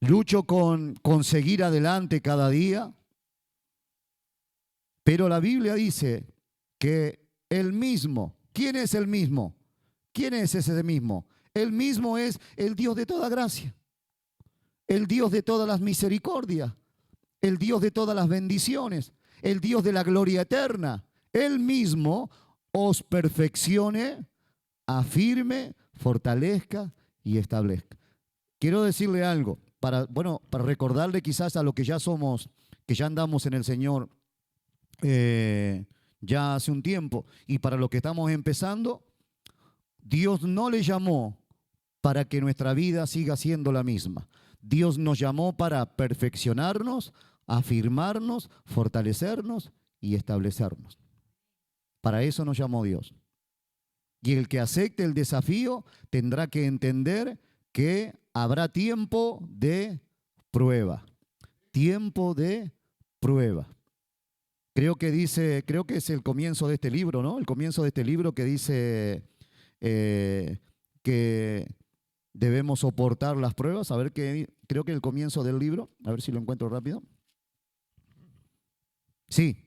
lucho con seguir adelante cada día, pero la Biblia dice que el mismo, ¿quién es el mismo? ¿Quién es ese mismo? El mismo es el Dios de toda gracia, el Dios de todas las misericordias, el Dios de todas las bendiciones, el Dios de la gloria eterna. Él mismo os perfeccione, afirme, fortalezca y establezca. Quiero decirle algo, para recordarle quizás a lo que ya somos, que ya andamos en el Señor ya hace un tiempo, y para lo que estamos empezando, Dios no le llamó para que nuestra vida siga siendo la misma. Dios nos llamó para perfeccionarnos, afirmarnos, fortalecernos y establecernos. Para eso nos llamó Dios. Y el que acepte el desafío tendrá que entender que habrá tiempo de prueba. Tiempo de prueba. Creo que es el comienzo de este libro, ¿no? El comienzo de este libro que dice que debemos soportar las pruebas. A ver, creo que el comienzo del libro, a ver si lo encuentro rápido. Sí,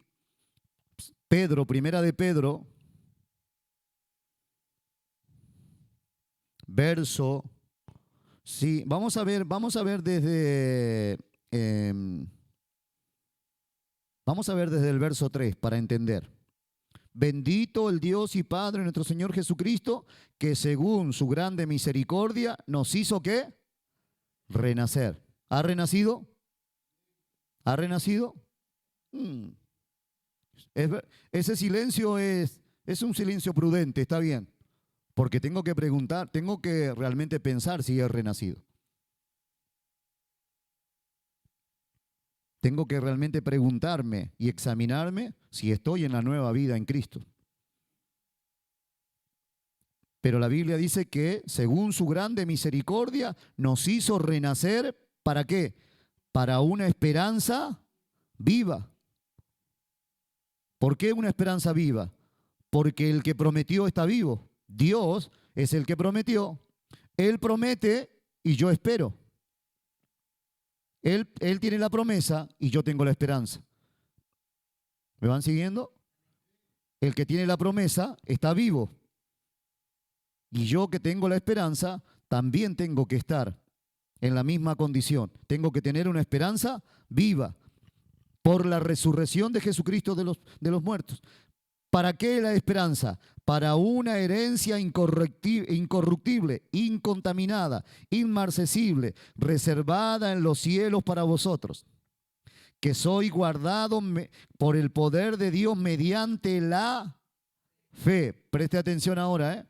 Pedro, primera de Pedro, verso, sí, vamos a ver vamos a ver desde el verso 3 para entender. Bendito el Dios y Padre nuestro Señor Jesucristo, que según su grande misericordia nos hizo ¿qué? Renacer. ¿Ha renacido? ¿Ha renacido? Mm. Ese silencio es un silencio prudente, está bien, porque tengo que preguntar, tengo que realmente pensar si he renacido. Tengo que realmente preguntarme y examinarme si estoy en la nueva vida en Cristo. Pero la Biblia dice que según su grande misericordia nos hizo renacer, ¿para qué? Para una esperanza viva. ¿Por qué una esperanza viva? Porque el que prometió está vivo. Dios es el que prometió. Él promete y yo espero. Él tiene la promesa y yo tengo la esperanza. ¿Me van siguiendo? El que tiene la promesa está vivo. Y yo que tengo la esperanza, también tengo que estar en la misma condición. Tengo que tener una esperanza viva por la resurrección de Jesucristo de los muertos. ¿Para qué la esperanza? Para una herencia incorruptible, incontaminada, inmarcesible, reservada en los cielos para vosotros, que soy guardado por el poder de Dios mediante la fe. Preste atención ahora,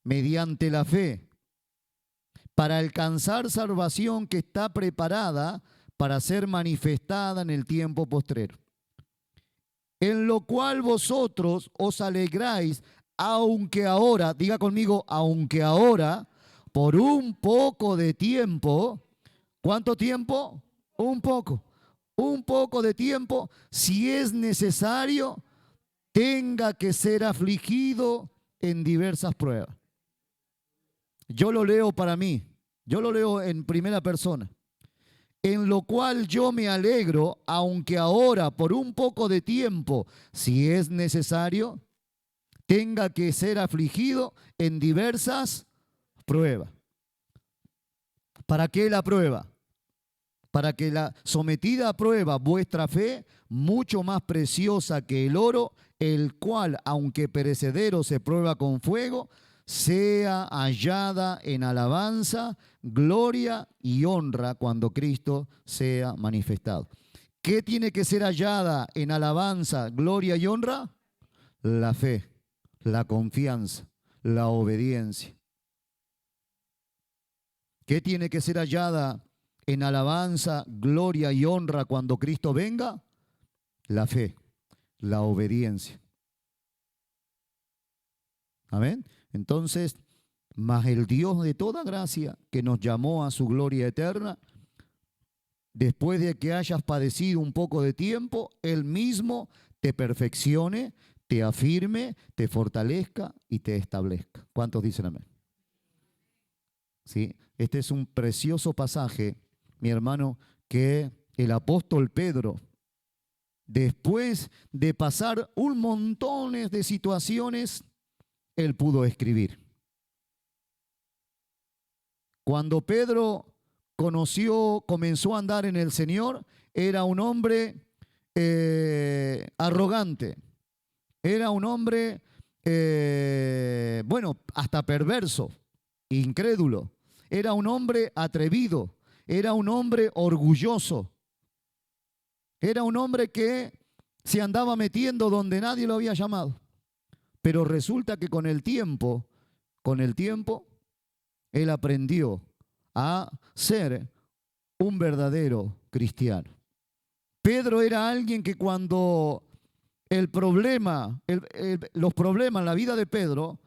mediante la fe, para alcanzar salvación que está preparada para ser manifestada en el tiempo postrero. En lo cual vosotros os alegráis, aunque ahora, diga conmigo, aunque ahora, por un poco de tiempo, ¿cuánto tiempo? Un poco de tiempo, si es necesario, tenga que ser afligido en diversas pruebas. Yo lo leo para mí, yo lo leo en primera persona. En lo cual yo me alegro, aunque ahora por un poco de tiempo, si es necesario, tenga que ser afligido en diversas pruebas. ¿Para qué la prueba? Para que la sometida a prueba vuestra fe, mucho más preciosa que el oro, el cual, aunque perecedero se prueba con fuego, sea hallada en alabanza, gloria y honra cuando Cristo sea manifestado. ¿Qué tiene que ser hallada en alabanza, gloria y honra? La fe, la confianza, la obediencia. ¿Qué tiene que ser hallada en alabanza, gloria y honra cuando Cristo venga? La fe, la obediencia. Amén. Entonces, mas el Dios de toda gracia, que nos llamó a su gloria eterna, después de que hayas padecido un poco de tiempo, Él mismo te perfeccione, te afirme, te fortalezca y te establezca. ¿Cuántos dicen amén? ¿sí? Este es un precioso pasaje, mi hermano, que el apóstol Pedro, después de pasar un montón de situaciones, él pudo escribir. Cuando Pedro comenzó a andar en el Señor, era un hombre arrogante, era un hombre, bueno, hasta perverso, incrédulo, era un hombre atrevido, era un hombre orgulloso, era un hombre que se andaba metiendo donde nadie lo había llamado. Pero resulta que con el tiempo, él aprendió a ser un verdadero cristiano. Pedro era alguien que cuando los problemas en la vida de Pedro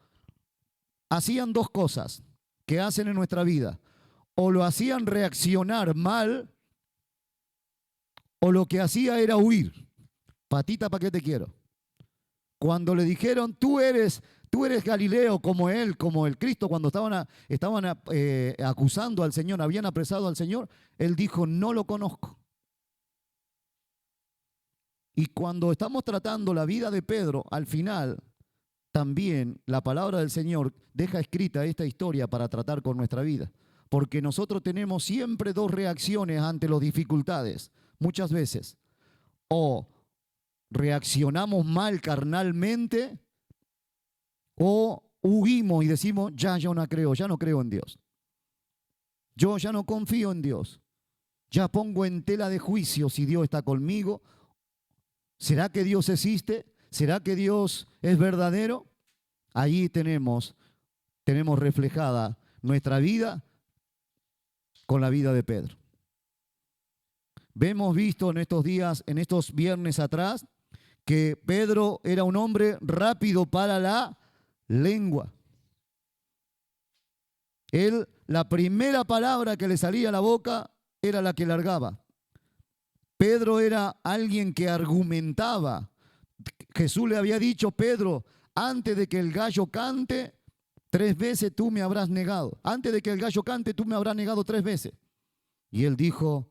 hacían dos cosas que hacen en nuestra vida. O lo hacían reaccionar mal, o lo que hacía era huir. Patita, ¿para qué te quiero? Cuando le dijeron, tú eres Galileo como él, como el Cristo, cuando estaban acusando al Señor, habían apresado al Señor, él dijo, no lo conozco. Y cuando estamos tratando la vida de Pedro, al final, también la palabra del Señor deja escrita esta historia para tratar con nuestra vida. Porque nosotros tenemos siempre dos reacciones ante las dificultades, muchas veces. O reaccionamos mal carnalmente, o huimos y decimos, yo no creo en Dios. Yo ya no confío en Dios. Ya pongo en tela de juicio si Dios está conmigo. ¿Será que Dios existe? ¿Será que Dios es verdadero? Allí tenemos reflejada nuestra vida con la vida de Pedro. Hemos visto en estos días, en estos viernes atrás, que Pedro era un hombre rápido para la lengua. Él, la primera palabra que le salía a la boca era la que largaba. Pedro era alguien que argumentaba. Jesús le había dicho, Pedro, antes de que el gallo cante, 3 veces tú me habrás negado. Antes de que el gallo cante, tú me habrás negado 3 veces. Y él dijo,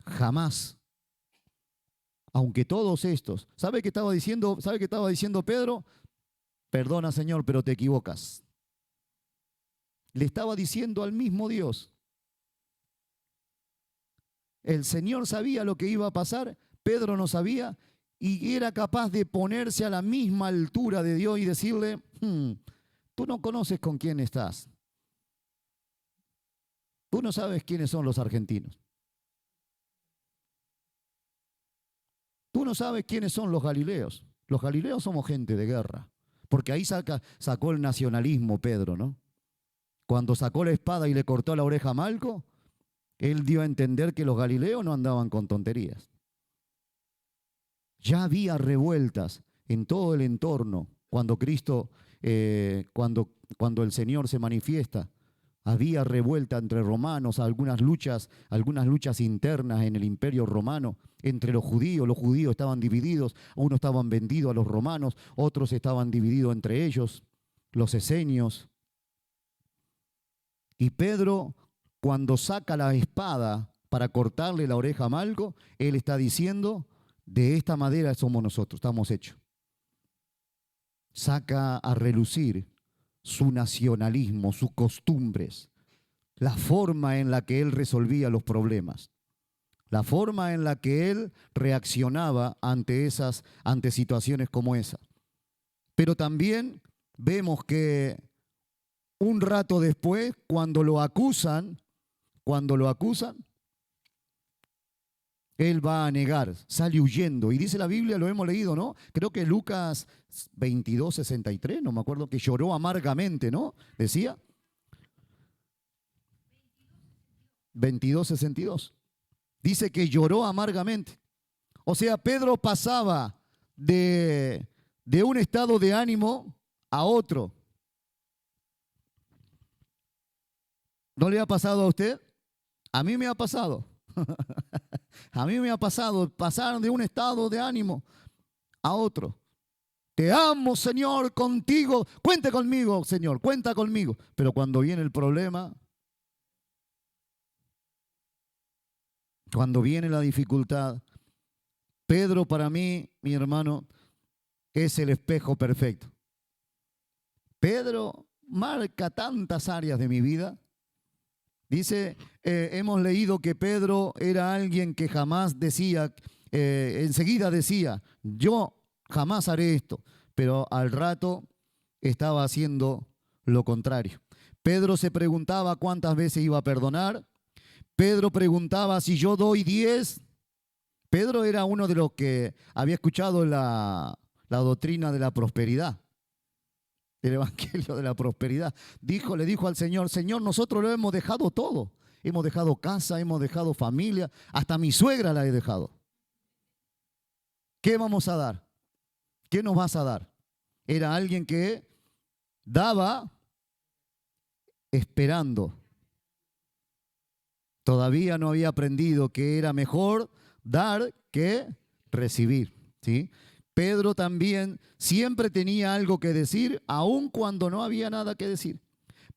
jamás. Aunque todos estos, ¿sabe qué estaba diciendo Pedro? Perdona, Señor, pero te equivocas. Le estaba diciendo al mismo Dios. El Señor sabía lo que iba a pasar, Pedro no sabía, y era capaz de ponerse a la misma altura de Dios y decirle, tú no conoces con quién estás. Tú no sabes quiénes son los argentinos. Tú no sabes quiénes son los galileos. Los galileos somos gente de guerra. Porque ahí sacó el nacionalismo Pedro, ¿no? Cuando sacó la espada y le cortó la oreja a Malco, él dio a entender que los galileos no andaban con tonterías. Ya había revueltas en todo el entorno cuando Cristo, cuando el Señor se manifiesta. Había revuelta entre romanos, algunas luchas internas en el imperio romano, entre los judíos estaban divididos, unos estaban vendidos a los romanos, otros estaban divididos entre ellos, los esenios. Y Pedro, cuando saca la espada para cortarle la oreja a Malco, él está diciendo, de esta madera somos nosotros, estamos hechos. Saca a relucir su nacionalismo, sus costumbres, la forma en la que él resolvía los problemas, la forma en la que él reaccionaba ante situaciones como esa. Pero también vemos que un rato después, cuando lo acusan, él va a negar, sale huyendo. Y dice la Biblia, lo hemos leído, ¿no? Creo que Lucas 22:63, no me acuerdo, que lloró amargamente, ¿no? Decía. 22:62. Dice que lloró amargamente. O sea, Pedro pasaba de un estado de ánimo a otro. ¿No le ha pasado a usted? A mí me ha pasado. A mí me ha pasado pasar de un estado de ánimo a otro. Te amo, Señor, contigo. Cuente conmigo, Señor, cuenta conmigo. Pero cuando viene el problema, cuando viene la dificultad, Pedro para mí, mi hermano, es el espejo perfecto. Pedro marca tantas áreas de mi vida. Dice, hemos leído que Pedro era alguien que jamás decía, enseguida decía, yo jamás haré esto, pero al rato estaba haciendo lo contrario. Pedro se preguntaba cuántas veces iba a perdonar. Pedro preguntaba si yo doy 10. Pedro era uno de los que había escuchado la doctrina de la prosperidad, el evangelio de la prosperidad. Le dijo al Señor, Señor, nosotros lo hemos dejado todo. Hemos dejado casa, hemos dejado familia, hasta mi suegra la he dejado. ¿Qué vamos a dar? ¿Qué nos vas a dar? Era alguien que daba esperando. Todavía no había aprendido que era mejor dar que recibir, ¿sí? Pedro también siempre tenía algo que decir, aun cuando no había nada que decir.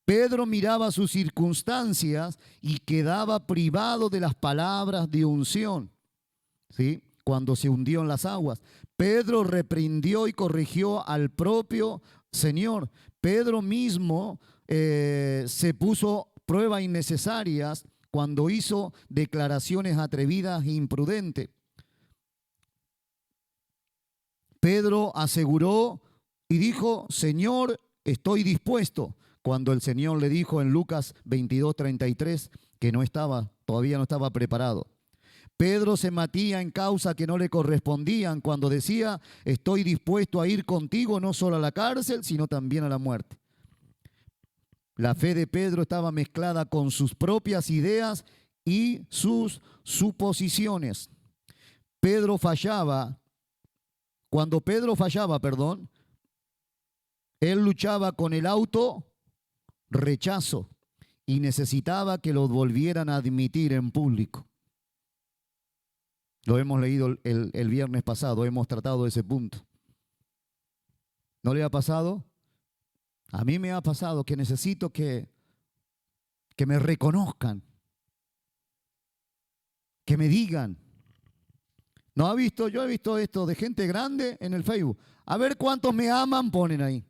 Pedro miraba sus circunstancias y quedaba privado de las palabras de unción, ¿sí? Cuando se hundió en las aguas. Pedro reprendió y corrigió al propio Señor. Pedro mismo se puso pruebas innecesarias cuando hizo declaraciones atrevidas e imprudentes. Pedro aseguró y dijo, Señor, estoy dispuesto. Cuando el Señor le dijo en Lucas 22:33 que todavía no estaba preparado. Pedro se metía en causas que no le correspondían cuando decía, estoy dispuesto a ir contigo no solo a la cárcel, sino también a la muerte. La fe de Pedro estaba mezclada con sus propias ideas y sus suposiciones. Cuando Pedro fallaba, él luchaba con el rechazo y necesitaba que lo volvieran a admitir en público. Lo hemos leído el viernes pasado, hemos tratado ese punto. ¿No le ha pasado? A mí me ha pasado que necesito que me reconozcan, que me digan. ¿No ha visto? Yo he visto esto de gente grande en el Facebook. A ver cuántos me aman, ponen ahí.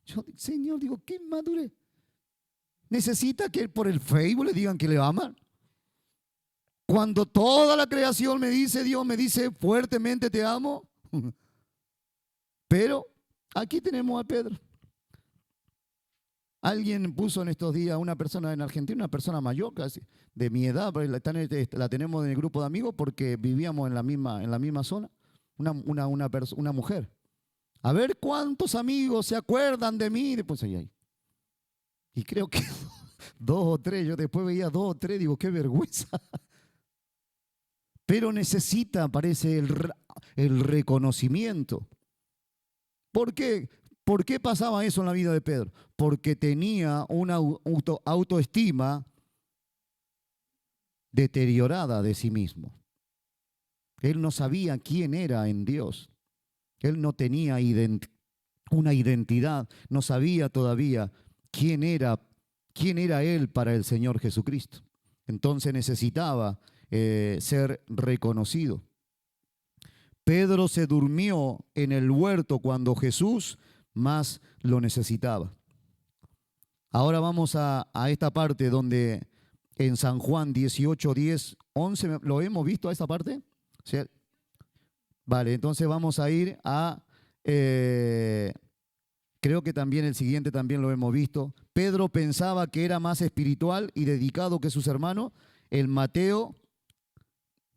Yo, Señor, digo, qué madurez. ¿Necesita que por el Facebook le digan que le aman? Cuando toda la creación me dice, Dios me dice fuertemente te amo. Pero aquí tenemos a Pedro. Alguien puso en estos días, una persona en Argentina, una persona mayor, casi de mi edad, la tenemos en el grupo de amigos porque vivíamos en la misma zona, una mujer. A ver cuántos amigos se acuerdan de mí. Después ahí. Y creo que 2 o 3, yo después veía 2 o 3, digo, qué vergüenza. Pero necesita, parece, el reconocimiento. ¿Por qué? ¿Por qué pasaba eso en la vida de Pedro? Porque tenía una autoestima deteriorada de sí mismo. Él no sabía quién era en Dios. Él no tenía una identidad, no sabía todavía quién era él para el Señor Jesucristo. Entonces necesitaba ser reconocido. Pedro se durmió en el huerto cuando Jesús más lo necesitaba. Ahora vamos a esta parte donde en San Juan 18, 10, 11, ¿lo hemos visto a esta parte? ¿Sí? Vale, entonces vamos a ir a, creo que también el siguiente también lo hemos visto. Pedro pensaba que era más espiritual y dedicado que sus hermanos. El Mateo,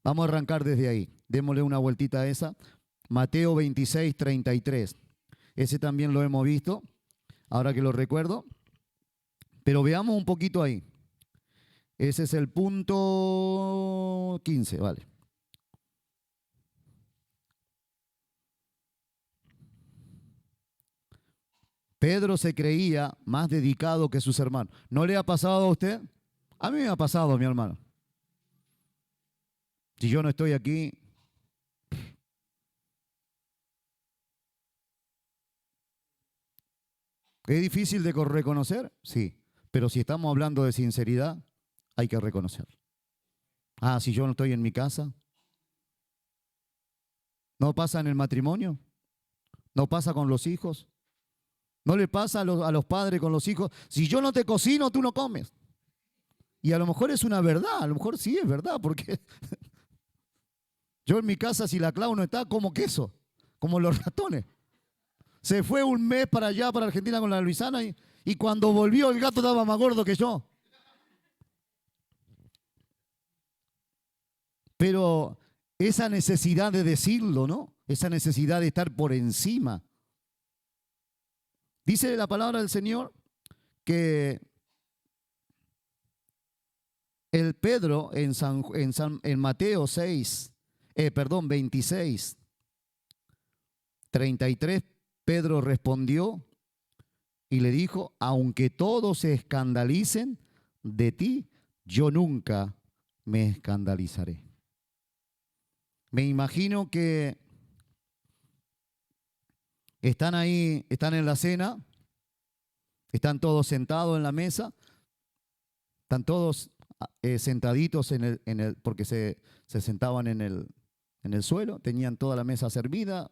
vamos a arrancar desde ahí, démosle una vueltita a esa. Mateo 26, 33. Ese también lo hemos visto, ahora que lo recuerdo. Pero veamos un poquito ahí. Ese es el punto 15, vale. Pedro se creía más dedicado que sus hermanos. ¿No le ha pasado a usted? A mí me ha pasado, mi hermano. Si yo no estoy aquí, ¿Es difícil de reconocer? Sí, pero si estamos hablando de sinceridad, hay que reconocer. Ah, si yo no estoy en mi casa, ¿no pasa en el matrimonio? ¿No pasa con los hijos? ¿No le pasa a los padres con los hijos? Si yo no te cocino, tú no comes. Y a lo mejor es una verdad, a lo mejor sí es verdad, porque yo en mi casa, si la Clau no está, como queso, como los ratones. Se fue un mes para allá, para Argentina con la Luisana, y cuando volvió el gato estaba más gordo que yo. Pero esa necesidad de decirlo, ¿no? Esa necesidad de estar por encima. Dice la palabra del Señor que el Pedro en Mateo 26, 33, Pedro respondió y le dijo, aunque todos se escandalicen de ti, yo nunca me escandalizaré. Me imagino que están ahí, están en la cena, están todos sentados en la mesa, están todos sentaditos porque se sentaban en el suelo, tenían toda la mesa servida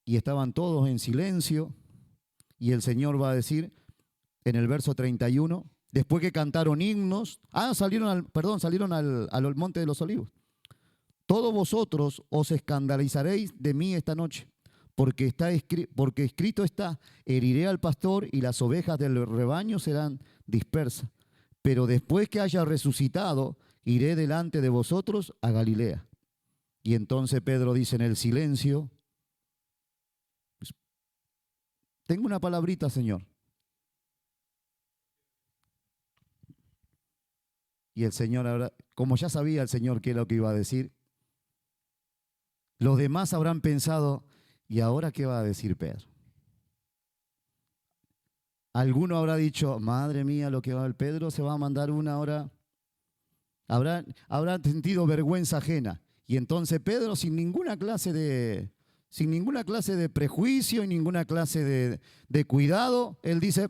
y estaban todos en silencio. Y el Señor va a decir en el verso 31, después que cantaron himnos, salieron al monte de los olivos. Todos vosotros os escandalizaréis de mí esta noche, porque escrito está, heriré al pastor y las ovejas del rebaño serán dispersas. Pero después que haya resucitado, iré delante de vosotros a Galilea. Y entonces Pedro dice en el silencio, tengo una palabrita, Señor. Y el Señor, como ya sabía el Señor qué es lo que iba a decir, los demás habrán pensado, ¿y ahora qué va a decir Pedro? Alguno habrá dicho, madre mía, lo que va el Pedro, se va a mandar una hora. Habrá sentido vergüenza ajena. Y entonces Pedro, sin ninguna clase de prejuicio y ninguna clase de cuidado, él dice,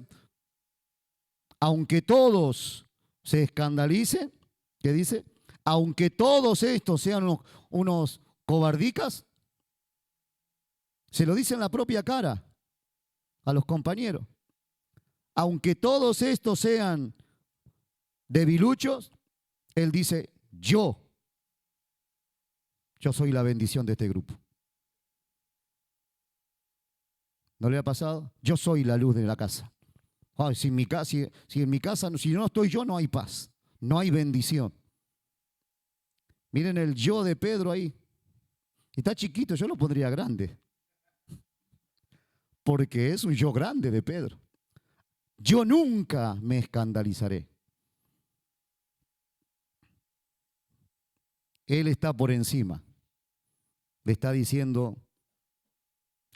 aunque todos se escandalicen, ¿qué dice? Aunque todos estos sean unos cobardicas, se lo dice en la propia cara a los compañeros. Aunque todos estos sean debiluchos, él dice, yo soy la bendición de este grupo. ¿No le ha pasado? Yo soy la luz de la casa. Ay, si en mi casa, si no estoy yo, no hay paz, no hay bendición. Miren el yo de Pedro ahí. Está chiquito, yo lo pondría grande. Porque es un yo grande de Pedro. Yo nunca me escandalizaré. Él está por encima. Le está diciendo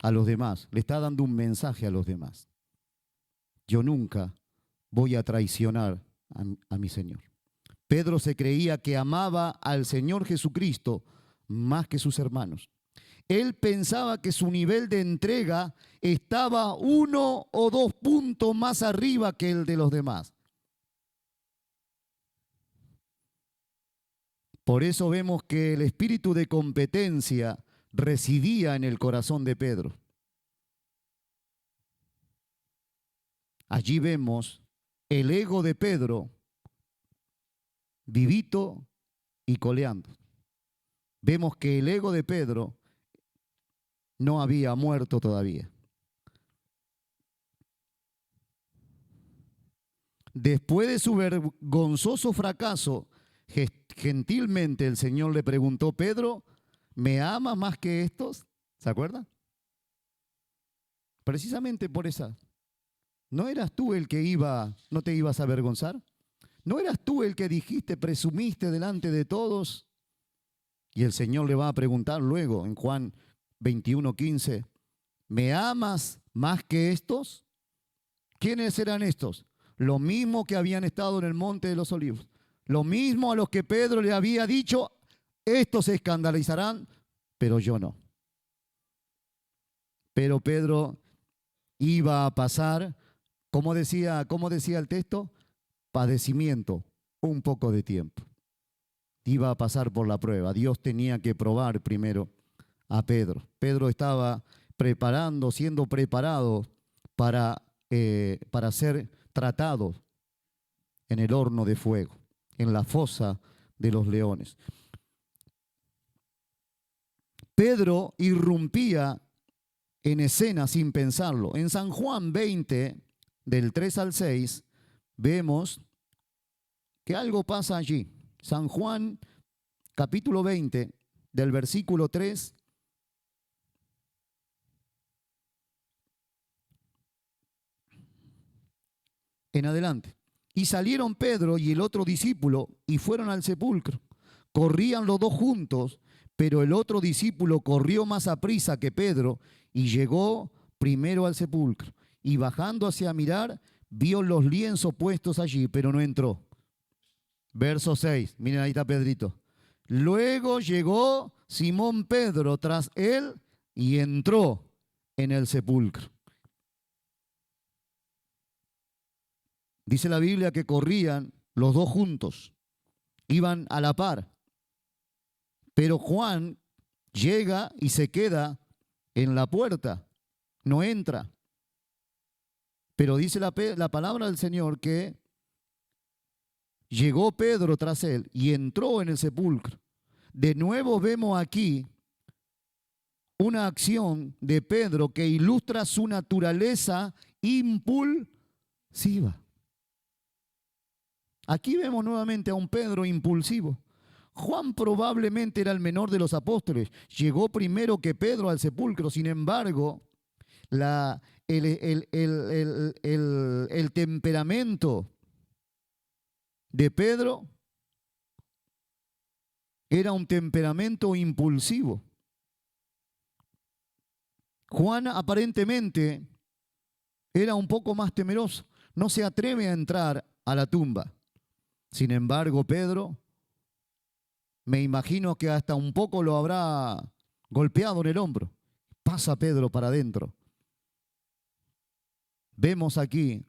a los demás, le está dando un mensaje a los demás. Yo nunca voy a traicionar a mi Señor. Pedro se creía que amaba al Señor Jesucristo más que sus hermanos. Él pensaba que su nivel de entrega estaba 1 o 2 puntos más arriba que el de los demás. Por eso vemos que el espíritu de competencia residía en el corazón de Pedro. Allí vemos el ego de Pedro vivito y coleando. Vemos que el ego de Pedro no había muerto todavía. Después de su vergonzoso fracaso, gentilmente el Señor le preguntó, Pedro, ¿me amas más que estos? ¿Se acuerdan? Precisamente por esa. ¿No eras tú el que no te ibas a avergonzar? ¿No eras tú el que dijiste, presumiste delante de todos? Y el Señor le va a preguntar luego en Juan 21:15, ¿me amas más que estos? ¿Quiénes eran estos? Lo mismo que habían estado en el monte de los olivos. Lo mismo a los que Pedro le había dicho, estos se escandalizarán, pero yo no. Pero Pedro iba a pasar, cómo decía el texto? Padecimiento, un poco de tiempo. Iba a pasar por la prueba. Dios tenía que probar primero a Pedro. Pedro estaba siendo preparado para ser tratado en el horno de fuego, en la fosa de los leones. Pedro irrumpía en escena sin pensarlo. En San Juan 20, del 3 al 6, vemos que algo pasa allí. San Juan, capítulo 20, del versículo 3 en adelante. Y salieron Pedro y el otro discípulo y fueron al sepulcro. Corrían los dos juntos, pero el otro discípulo corrió más aprisa que Pedro y llegó primero al sepulcro. Y bajando hacia mirar, vio los lienzos puestos allí, pero no entró. Verso 6, miren ahí está Pedrito. Luego llegó Simón Pedro tras él y entró en el sepulcro. Dice la Biblia que corrían los dos juntos, iban a la par. Pero Juan llega y se queda en la puerta, no entra. Pero dice la palabra del Señor que llegó Pedro tras él y entró en el sepulcro. De nuevo vemos aquí una acción de Pedro que ilustra su naturaleza impulsiva. Aquí vemos nuevamente a un Pedro impulsivo. Juan probablemente era el menor de los apóstoles. Llegó primero que Pedro al sepulcro. Sin embargo, el temperamento de Pedro era un temperamento impulsivo. Juan aparentemente era un poco más temeroso. No se atreve a entrar a la tumba. Sin embargo, Pedro, me imagino que hasta un poco lo habrá golpeado en el hombro. Pasa Pedro para adentro. Vemos aquí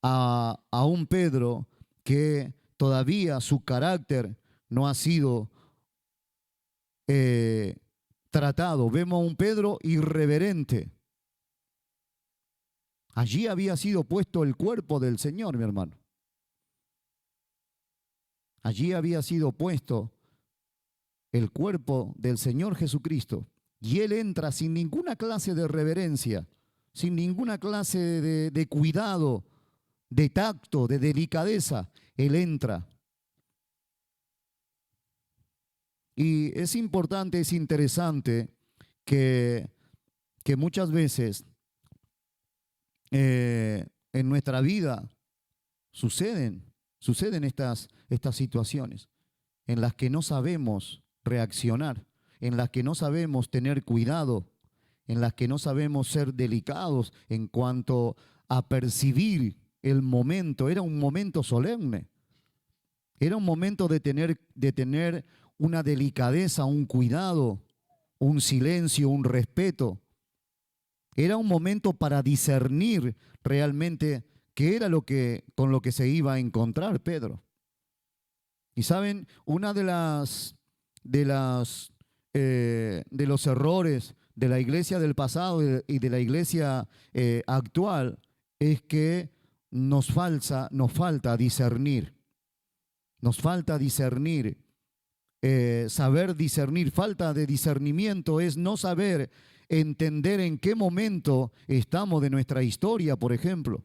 a un Pedro que todavía su carácter no ha sido tratado. Vemos a un Pedro irreverente. Allí había sido puesto el cuerpo del Señor, mi hermano. Allí había sido puesto el cuerpo del Señor Jesucristo. Y Él entra sin ninguna clase de reverencia, sin ninguna clase de cuidado, de tacto, de delicadeza. Él entra. Y es importante, es interesante que muchas veces en nuestra vida suceden estas situaciones en las que no sabemos reaccionar, en las que no sabemos tener cuidado, en las que no sabemos ser delicados en cuanto a percibir el momento. Era un momento solemne, era un momento de tener una delicadeza, un cuidado, un silencio, un respeto. Era un momento para discernir realmente qué era con lo que se iba a encontrar Pedro. Y saben, una de los errores de la iglesia del pasado y de la iglesia actual es que nos falta discernir. Nos falta discernir, saber discernir. Falta de discernimiento es no saber entender en qué momento estamos de nuestra historia, por ejemplo.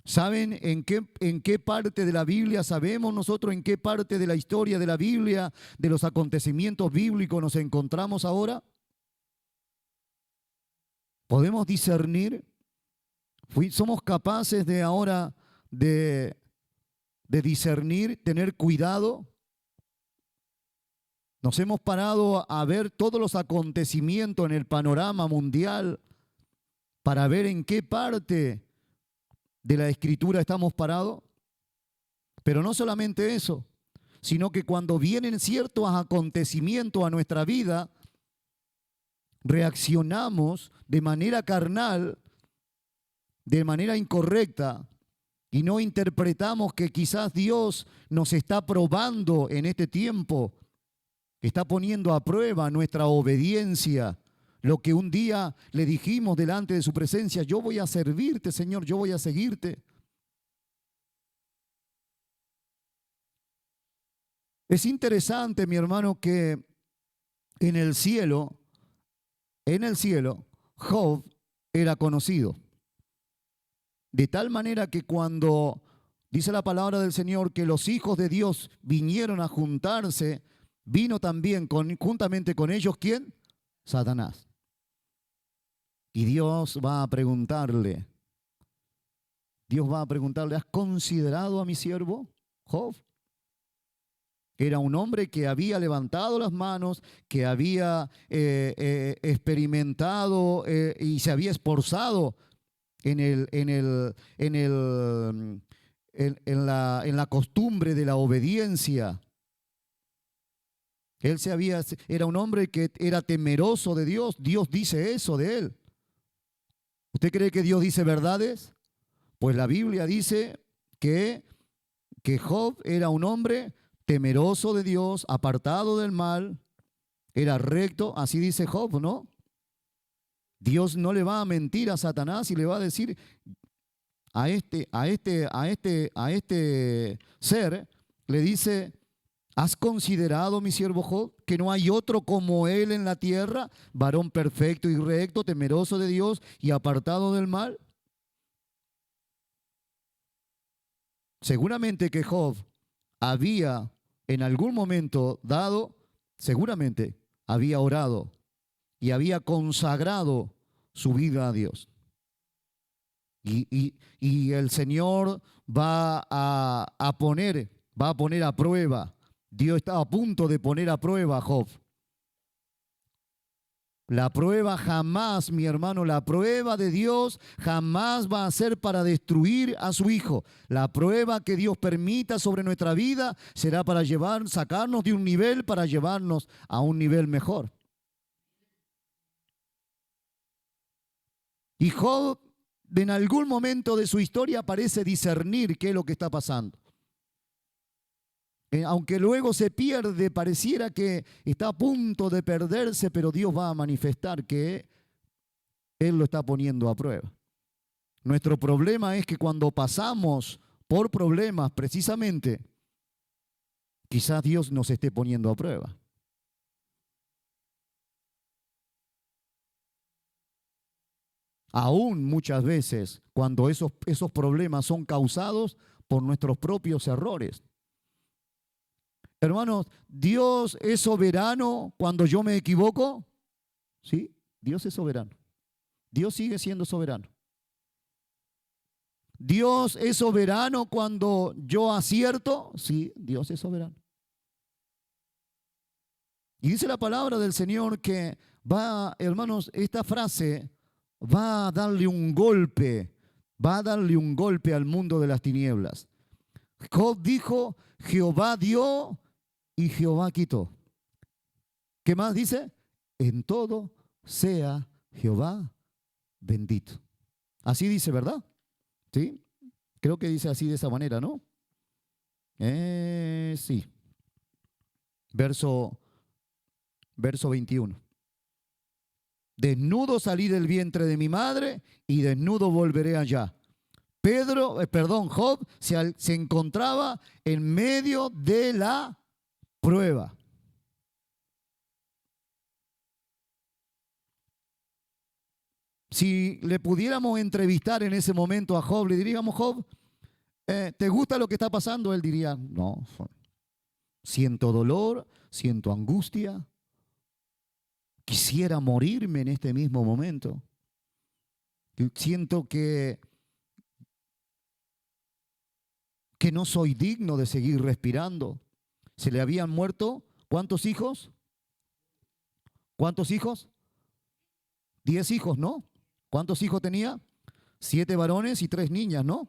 ¿Saben en qué parte de la Biblia sabemos nosotros en qué parte de la historia de la Biblia, de los acontecimientos bíblicos nos encontramos ahora? ¿Podemos discernir? ¿Somos capaces de ahora de discernir, tener cuidado? Nos hemos parado a ver todos los acontecimientos en el panorama mundial para ver en qué parte de la Escritura estamos parados. Pero no solamente eso, sino que cuando vienen ciertos acontecimientos a nuestra vida, reaccionamos de manera carnal, de manera incorrecta, y no interpretamos que quizás Dios nos está probando en este tiempo, está poniendo a prueba nuestra obediencia, lo que un día le dijimos delante de su presencia: yo voy a servirte, Señor, yo voy a seguirte. Es interesante, mi hermano, que en el cielo, Job era conocido. De tal manera que cuando dice la palabra del Señor que los hijos de Dios vinieron a juntarse, vino también juntamente con ellos, ¿quién? Satanás. Y Dios va a preguntarle, ¿has considerado a mi siervo Job? Era un hombre que había levantado las manos, que había experimentado y se había esforzado en la costumbre de la obediencia. Era un hombre que era temeroso de Dios. Dios dice eso de él. ¿Usted cree que Dios dice verdades? Pues la Biblia dice que Job era un hombre temeroso de Dios, apartado del mal, era recto, así dice Job, ¿no? Dios no le va a mentir a Satanás y le va a decir a este ser, le dice: ¿has considerado, mi siervo Job, que no hay otro como él en la tierra, varón perfecto y recto, temeroso de Dios y apartado del mal? Seguramente que Job había en algún momento dado, seguramente había orado y había consagrado su vida a Dios. Y el Señor va a poner a prueba. Dios está a punto de poner a prueba a Job. La prueba jamás, mi hermano, la prueba de Dios jamás va a ser para destruir a su hijo. La prueba que Dios permita sobre nuestra vida será para sacarnos de un nivel para llevarnos a un nivel mejor. Y Job, en algún momento de su historia, parece discernir qué es lo que está pasando. Aunque luego se pierde, pareciera que está a punto de perderse, pero Dios va a manifestar que Él lo está poniendo a prueba. Nuestro problema es que cuando pasamos por problemas, precisamente, quizás Dios nos esté poniendo a prueba. Aún muchas veces, cuando esos problemas son causados por nuestros propios errores. Hermanos, ¿Dios es soberano cuando yo me equivoco? Sí, Dios es soberano. Dios sigue siendo soberano. ¿Dios es soberano cuando yo acierto? Sí, Dios es soberano. Y dice la palabra del Señor que hermanos, esta frase va a darle un golpe al mundo de las tinieblas. Job dijo: Jehová dio y Jehová quitó. ¿Qué más dice? En todo sea Jehová bendito. Así dice, ¿verdad? ¿Sí? Creo que dice así, de esa manera, ¿no? Sí. Verso 21. Desnudo salí del vientre de mi madre y desnudo volveré allá. Job se encontraba en medio de la prueba. Si le pudiéramos entrevistar en ese momento a Job, le diríamos: Job, ¿te gusta lo que está pasando? Él diría: no, siento dolor, siento angustia, quisiera morirme en este mismo momento. Siento que no soy digno de seguir respirando. Se le habían muerto, ¿cuántos hijos? ¿Cuántos hijos? 10 hijos, ¿no? ¿Cuántos hijos tenía? 7 varones y 3 niñas, ¿no?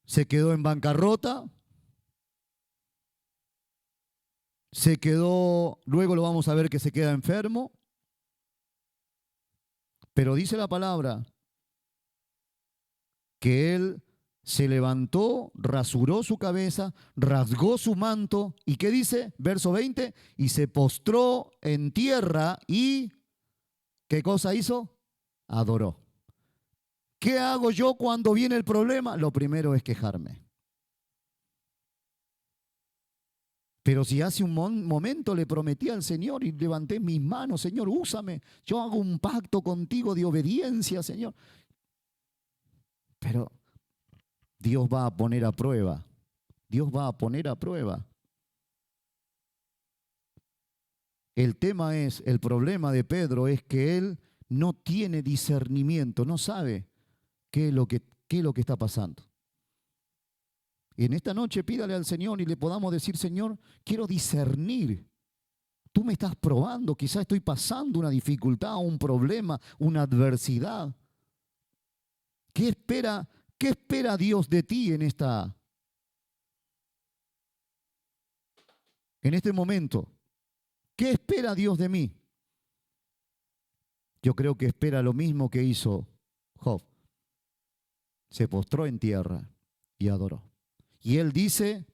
Se quedó en bancarrota, Se quedó, luego lo vamos a ver que se queda enfermo, pero dice la palabra que él se levantó, rasuró su cabeza, rasgó su manto, ¿y qué dice? Verso 20, y se postró en tierra y, ¿qué cosa hizo? Adoró. ¿Qué hago yo cuando viene el problema? Lo primero es quejarme. Pero si hace un momento le prometí al Señor y levanté mis manos, Señor, úsame, yo hago un pacto contigo de obediencia, Señor. Pero Dios va a poner a prueba, Dios va a poner a prueba. El tema es, el problema de Pedro es que él no tiene discernimiento, no sabe qué es lo que está pasando. Y en esta noche pídale al Señor y le podamos decir, Señor, quiero discernir. Tú me estás probando, quizás estoy pasando una dificultad, un problema, una adversidad. ¿Qué espera Dios de ti en este momento? ¿Qué espera Dios de mí? Yo creo que espera lo mismo que hizo Job. Se postró en tierra y adoró. Y él dice,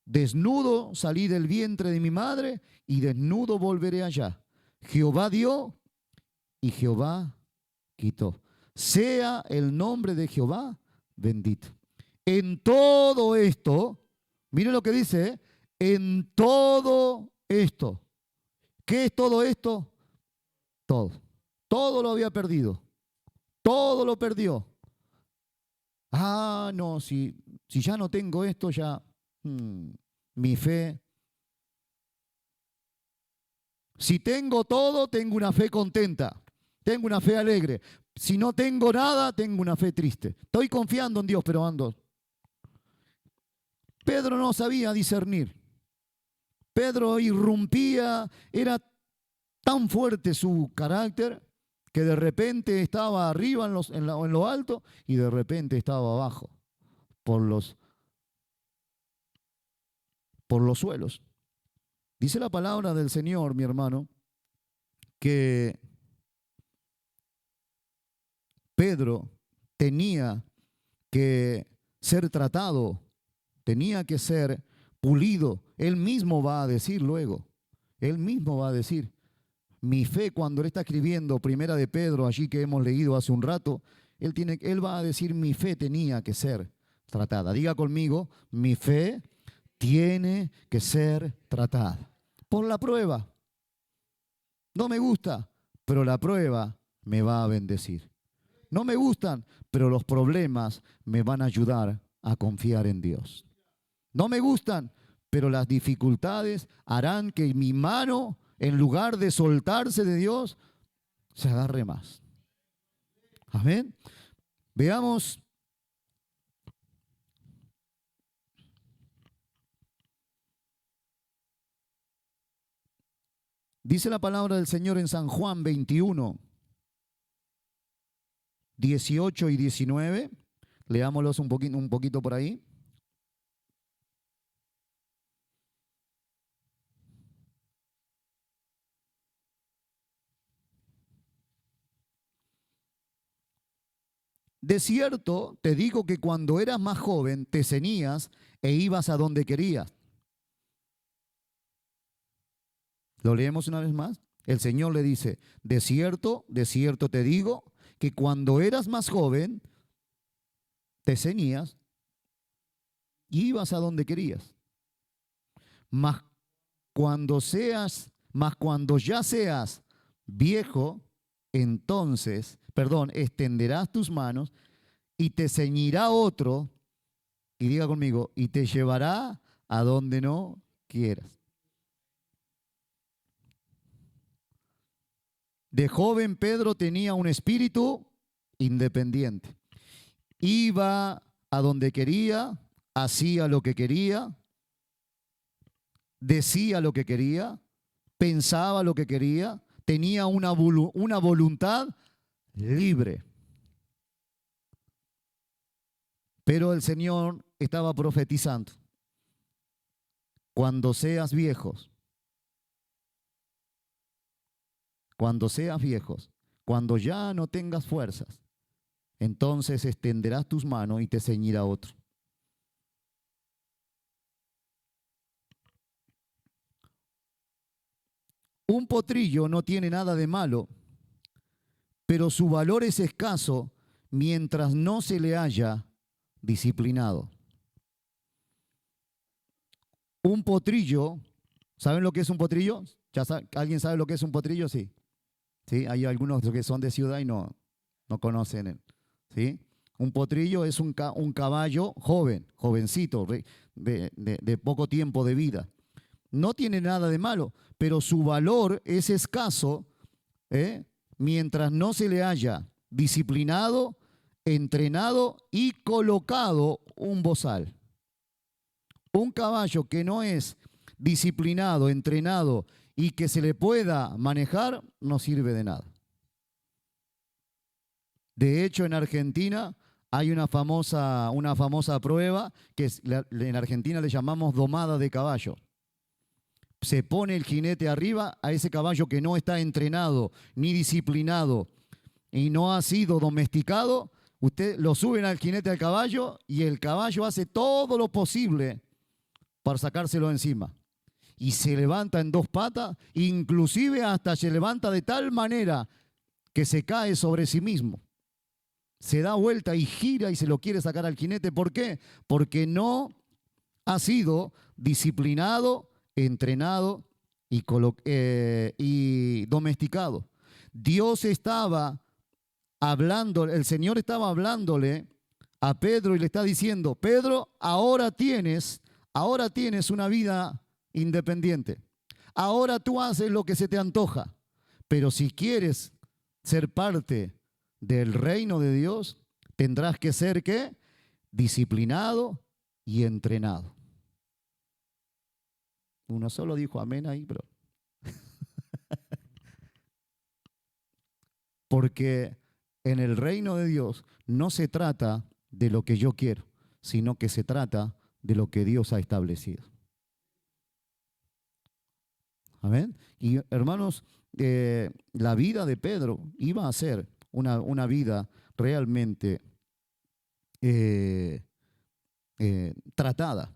desnudo salí del vientre de mi madre y desnudo volveré allá. Jehová dio y Jehová quitó. Sea el nombre de Jehová bendito. En todo esto, mire lo que dice, ¿eh? En todo esto. ¿Qué es todo esto? Todo. Todo lo había perdido. Todo lo perdió. Ah, no, si ya no tengo esto, ya mi fe. Si tengo todo, tengo una fe contenta. Tengo una fe alegre. Si no tengo nada, tengo una fe triste. Estoy confiando en Dios, pero ando. Pedro no sabía discernir. Pedro irrumpía, era tan fuerte su carácter que de repente estaba arriba en lo alto y de repente estaba abajo por los suelos. Dice la palabra del Señor, mi hermano, que Pedro tenía que ser tratado, tenía que ser pulido. Él mismo va a decir luego, él mismo va a decir, mi fe cuando él está escribiendo Primera de Pedro, allí que hemos leído hace un rato, él va a decir, mi fe tenía que ser tratada. Diga conmigo, mi fe tiene que ser tratada. Por la prueba. No me gusta, pero la prueba me va a bendecir. No me gustan, pero los problemas me van a ayudar a confiar en Dios. No me gustan, pero las dificultades harán que mi mano, en lugar de soltarse de Dios, se agarre más. Amén. Veamos. Dice la palabra del Señor en San Juan 21, 18 y 19. Leámoslos un poquito por ahí. De cierto, te digo que cuando eras más joven te ceñías e ibas a donde querías. Lo leemos una vez más. El Señor le dice, de cierto te digo que cuando eras más joven te ceñías y ibas a donde querías. Mas cuando ya seas viejo, entonces, extenderás tus manos y te ceñirá otro, y diga conmigo, y te llevará a donde no quieras. De joven Pedro tenía un espíritu independiente. Iba a donde quería, hacía lo que quería, decía lo que quería, pensaba lo que quería, tenía una voluntad libre. Pero el Señor estaba profetizando. cuando seas viejos, cuando seas viejos, cuando ya no tengas fuerzas, entonces extenderás tus manos y te ceñirá otro. Un potrillo no tiene nada de malo, pero su valor es escaso mientras no se le haya disciplinado. Un potrillo, ¿saben lo que es un potrillo? ¿Alguien sabe lo que es un potrillo? Sí. ¿Sí? Hay algunos que son de ciudad y no conocen. ¿Sí? Un potrillo es un caballo joven, jovencito, de poco tiempo de vida. No tiene nada de malo, pero su valor es escaso mientras no se le haya disciplinado, entrenado y colocado un bozal. Un caballo que no es disciplinado, entrenado y que se le pueda manejar, no sirve de nada. De hecho, en Argentina hay una famosa prueba que en Argentina le llamamos domada de caballo. Se pone el jinete arriba a ese caballo que no está entrenado ni disciplinado y no ha sido domesticado. Usted lo suben al jinete al caballo y el caballo hace todo lo posible para sacárselo encima. Y se levanta en dos patas, inclusive hasta se levanta de tal manera que se cae sobre sí mismo. Se da vuelta y gira y se lo quiere sacar al jinete. ¿Por qué? Porque no ha sido disciplinado, entrenado y domesticado. Dios estaba hablando, el Señor estaba hablándole a Pedro y le está diciendo: Pedro, ahora tienes una vida independiente. Ahora tú haces lo que se te antoja. Pero si quieres ser parte del reino de Dios, tendrás que ser, ¿qué? Disciplinado y entrenado. Uno solo dijo amén ahí, pero porque en el reino de Dios no se trata de lo que yo quiero, sino que se trata de lo que Dios ha establecido. Amén. Y hermanos, la vida de Pedro iba a ser una vida realmente tratada.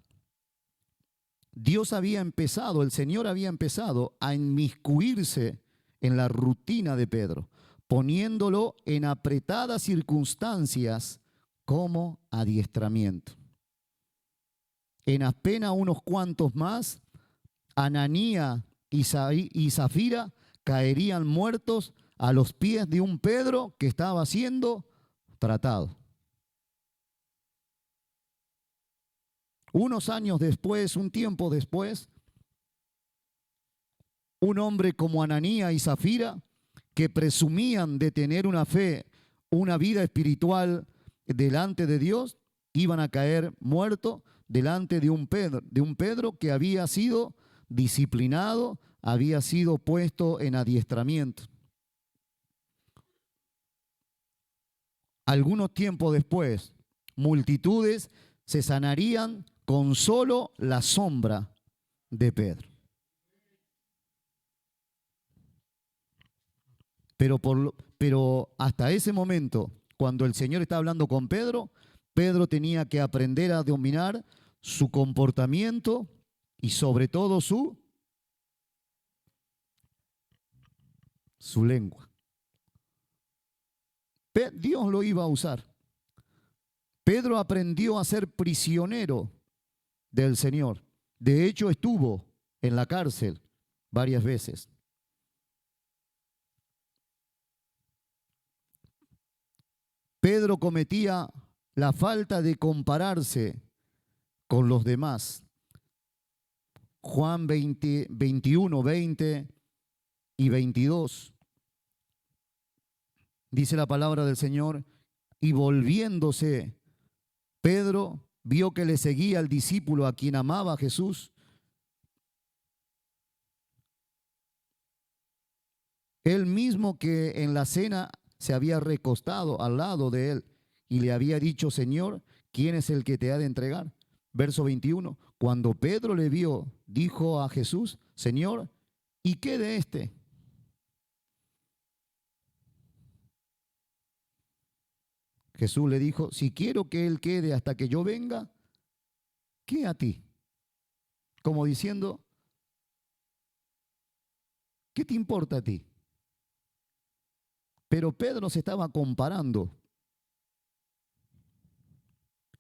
Dios había empezado, el Señor había empezado a inmiscuirse en la rutina de Pedro, poniéndolo en apretadas circunstancias como adiestramiento. En apenas unos cuantos más, Ananías y Zafira caerían muertos a los pies de un Pedro que estaba siendo tratado. Unos años después, un tiempo después, un hombre como Ananías y Zafira, que presumían de tener una fe, una vida espiritual delante de Dios, iban a caer muertos delante de un Pedro que había sido disciplinado, había sido puesto en adiestramiento. Algunos tiempos después, multitudes se sanarían con solo la sombra de Pedro. Pero hasta ese momento, cuando el Señor estaba hablando con Pedro, Pedro tenía que aprender a dominar su comportamiento y sobre todo su lengua. Dios lo iba a usar. Pedro aprendió a ser prisionero del Señor. De hecho, estuvo en la cárcel varias veces. Pedro cometía la falta de compararse con los demás. Juan 21, 20 y 22. Dice la palabra del Señor: y volviéndose, Pedro vio que le seguía el discípulo a quien amaba a Jesús. Él mismo que en la cena se había recostado al lado de él y le había dicho: Señor, ¿quién es el que te ha de entregar? Verso 21. Cuando Pedro le vio, dijo a Jesús, Señor, ¿y qué de este? Jesús le dijo, si quiero que él quede hasta que yo venga, ¿qué a ti? Como diciendo, ¿qué te importa a ti? Pero Pedro se estaba comparando.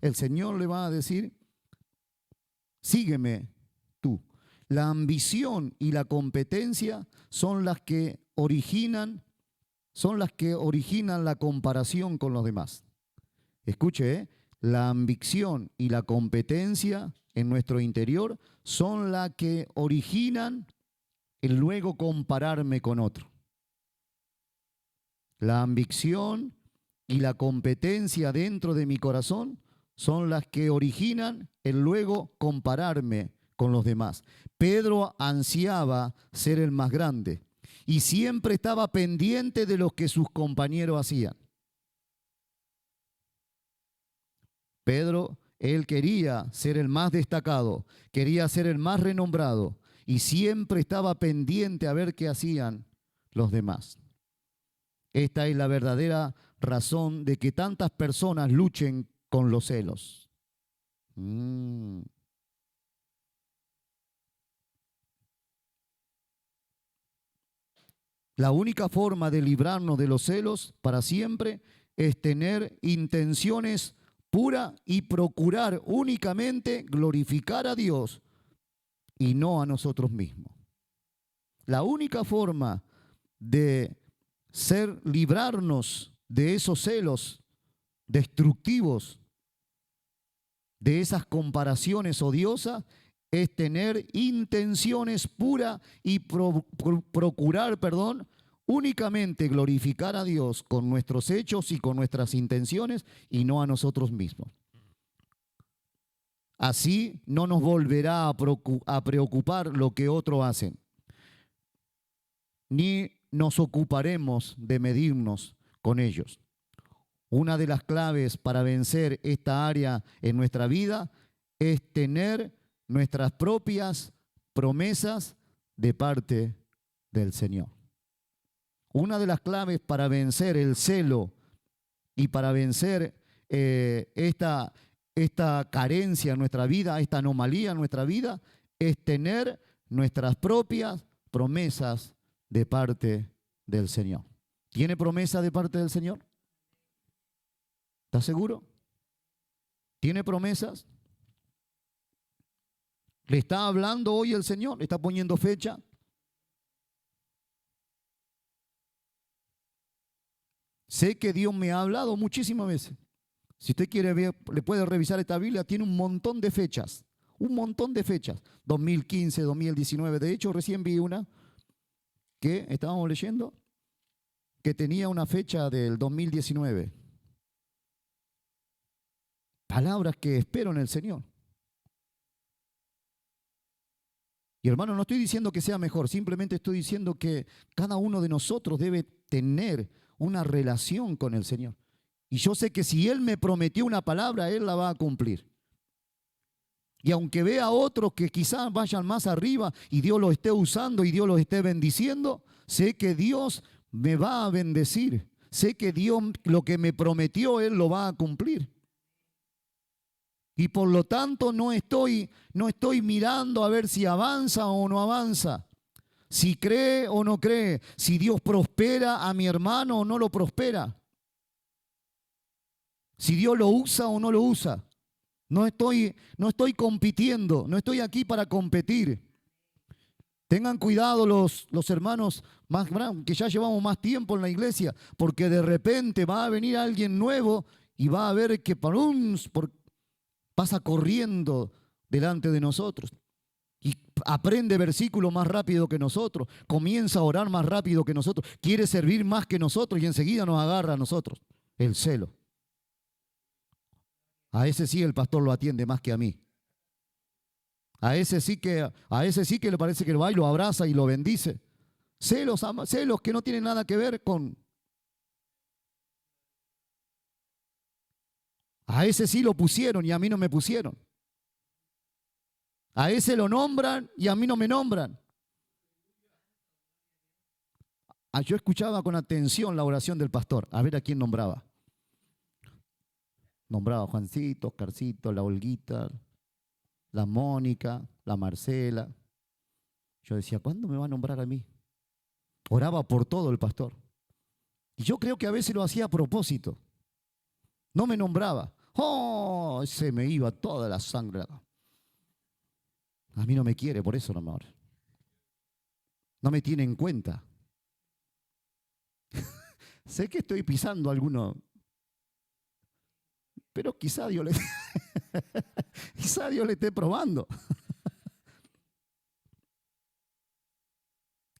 El Señor le va a decir, sígueme tú. La ambición y la competencia son las que originan la comparación con los demás. Escuche, la ambición y la competencia en nuestro interior son las que originan el luego compararme con otro. La ambición y la competencia dentro de mi corazón son las que originan el luego compararme con los demás. Pedro ansiaba ser el más grande y siempre estaba pendiente de lo que sus compañeros hacían. Pedro, él quería ser el más destacado, quería ser el más renombrado y siempre estaba pendiente a ver qué hacían los demás. Esta es la verdadera razón de que tantas personas luchen con los celos. La única forma de librarnos de los celos para siempre es tener intenciones puras y procurar únicamente glorificar a Dios y no a nosotros mismos. La única forma de librarnos de esos celos destructivos, de esas comparaciones odiosas, es tener intenciones puras y procurar, únicamente glorificar a Dios con nuestros hechos y con nuestras intenciones y no a nosotros mismos. Así no nos volverá a preocupar lo que otros hacen, ni nos ocuparemos de medirnos con ellos. Una de las claves para vencer esta área en nuestra vida es tener nuestras propias promesas de parte del Señor. Una de las claves para vencer el celo y para vencer esta carencia en nuestra vida, esta anomalía en nuestra vida, es tener nuestras propias promesas de parte del Señor. ¿Tiene promesa de parte del Señor? ¿Está seguro? ¿Tiene promesas? ¿Le está hablando hoy el Señor? ¿Le está poniendo fecha? Sé que Dios me ha hablado muchísimas veces. Si usted quiere ver, le puede revisar esta Biblia, tiene un montón de fechas. Un montón de fechas. 2015, 2019. De hecho, recién vi una que estábamos leyendo que tenía una fecha del 2019. Palabras que espero en el Señor. Y hermano, no estoy diciendo que sea mejor, simplemente estoy diciendo que cada uno de nosotros debe tener una relación con el Señor. Y yo sé que si Él me prometió una palabra, Él la va a cumplir. Y aunque vea a otros que quizás vayan más arriba y Dios los esté usando y Dios los esté bendiciendo, sé que Dios me va a bendecir. Sé que Dios lo que me prometió, Él lo va a cumplir. Y por lo tanto no estoy mirando a ver si avanza o no avanza, si cree o no cree, si Dios prospera a mi hermano o no lo prospera, si Dios lo usa o no lo usa. No estoy compitiendo, no estoy aquí para competir. Tengan cuidado los hermanos más grandes, que ya llevamos más tiempo en la iglesia, porque de repente va a venir alguien nuevo y va a ver que pasa corriendo delante de nosotros y aprende versículos más rápido que nosotros, comienza a orar más rápido que nosotros, quiere servir más que nosotros y enseguida nos agarra a nosotros el celo. A ese sí el pastor lo atiende más que a mí. A ese sí que le parece que va y lo abraza y lo bendice. Celos que no tienen nada que ver con... A ese sí lo pusieron y a mí no me pusieron. A ese lo nombran y a mí no me nombran. Yo escuchaba con atención la oración del pastor, a ver a quién nombraba. Nombraba a Juancito, Oscarcito, la Olguita, la Mónica, la Marcela. Yo decía, ¿cuándo me va a nombrar a mí? Oraba por todo el pastor. Y yo creo que a veces lo hacía a propósito. No me nombraba. ¡Oh! Se me iba toda la sangre. A mí no me quiere, por eso no me ora. No me tiene en cuenta. Sé que estoy pisando a alguno, pero quizá Dios le esté probando.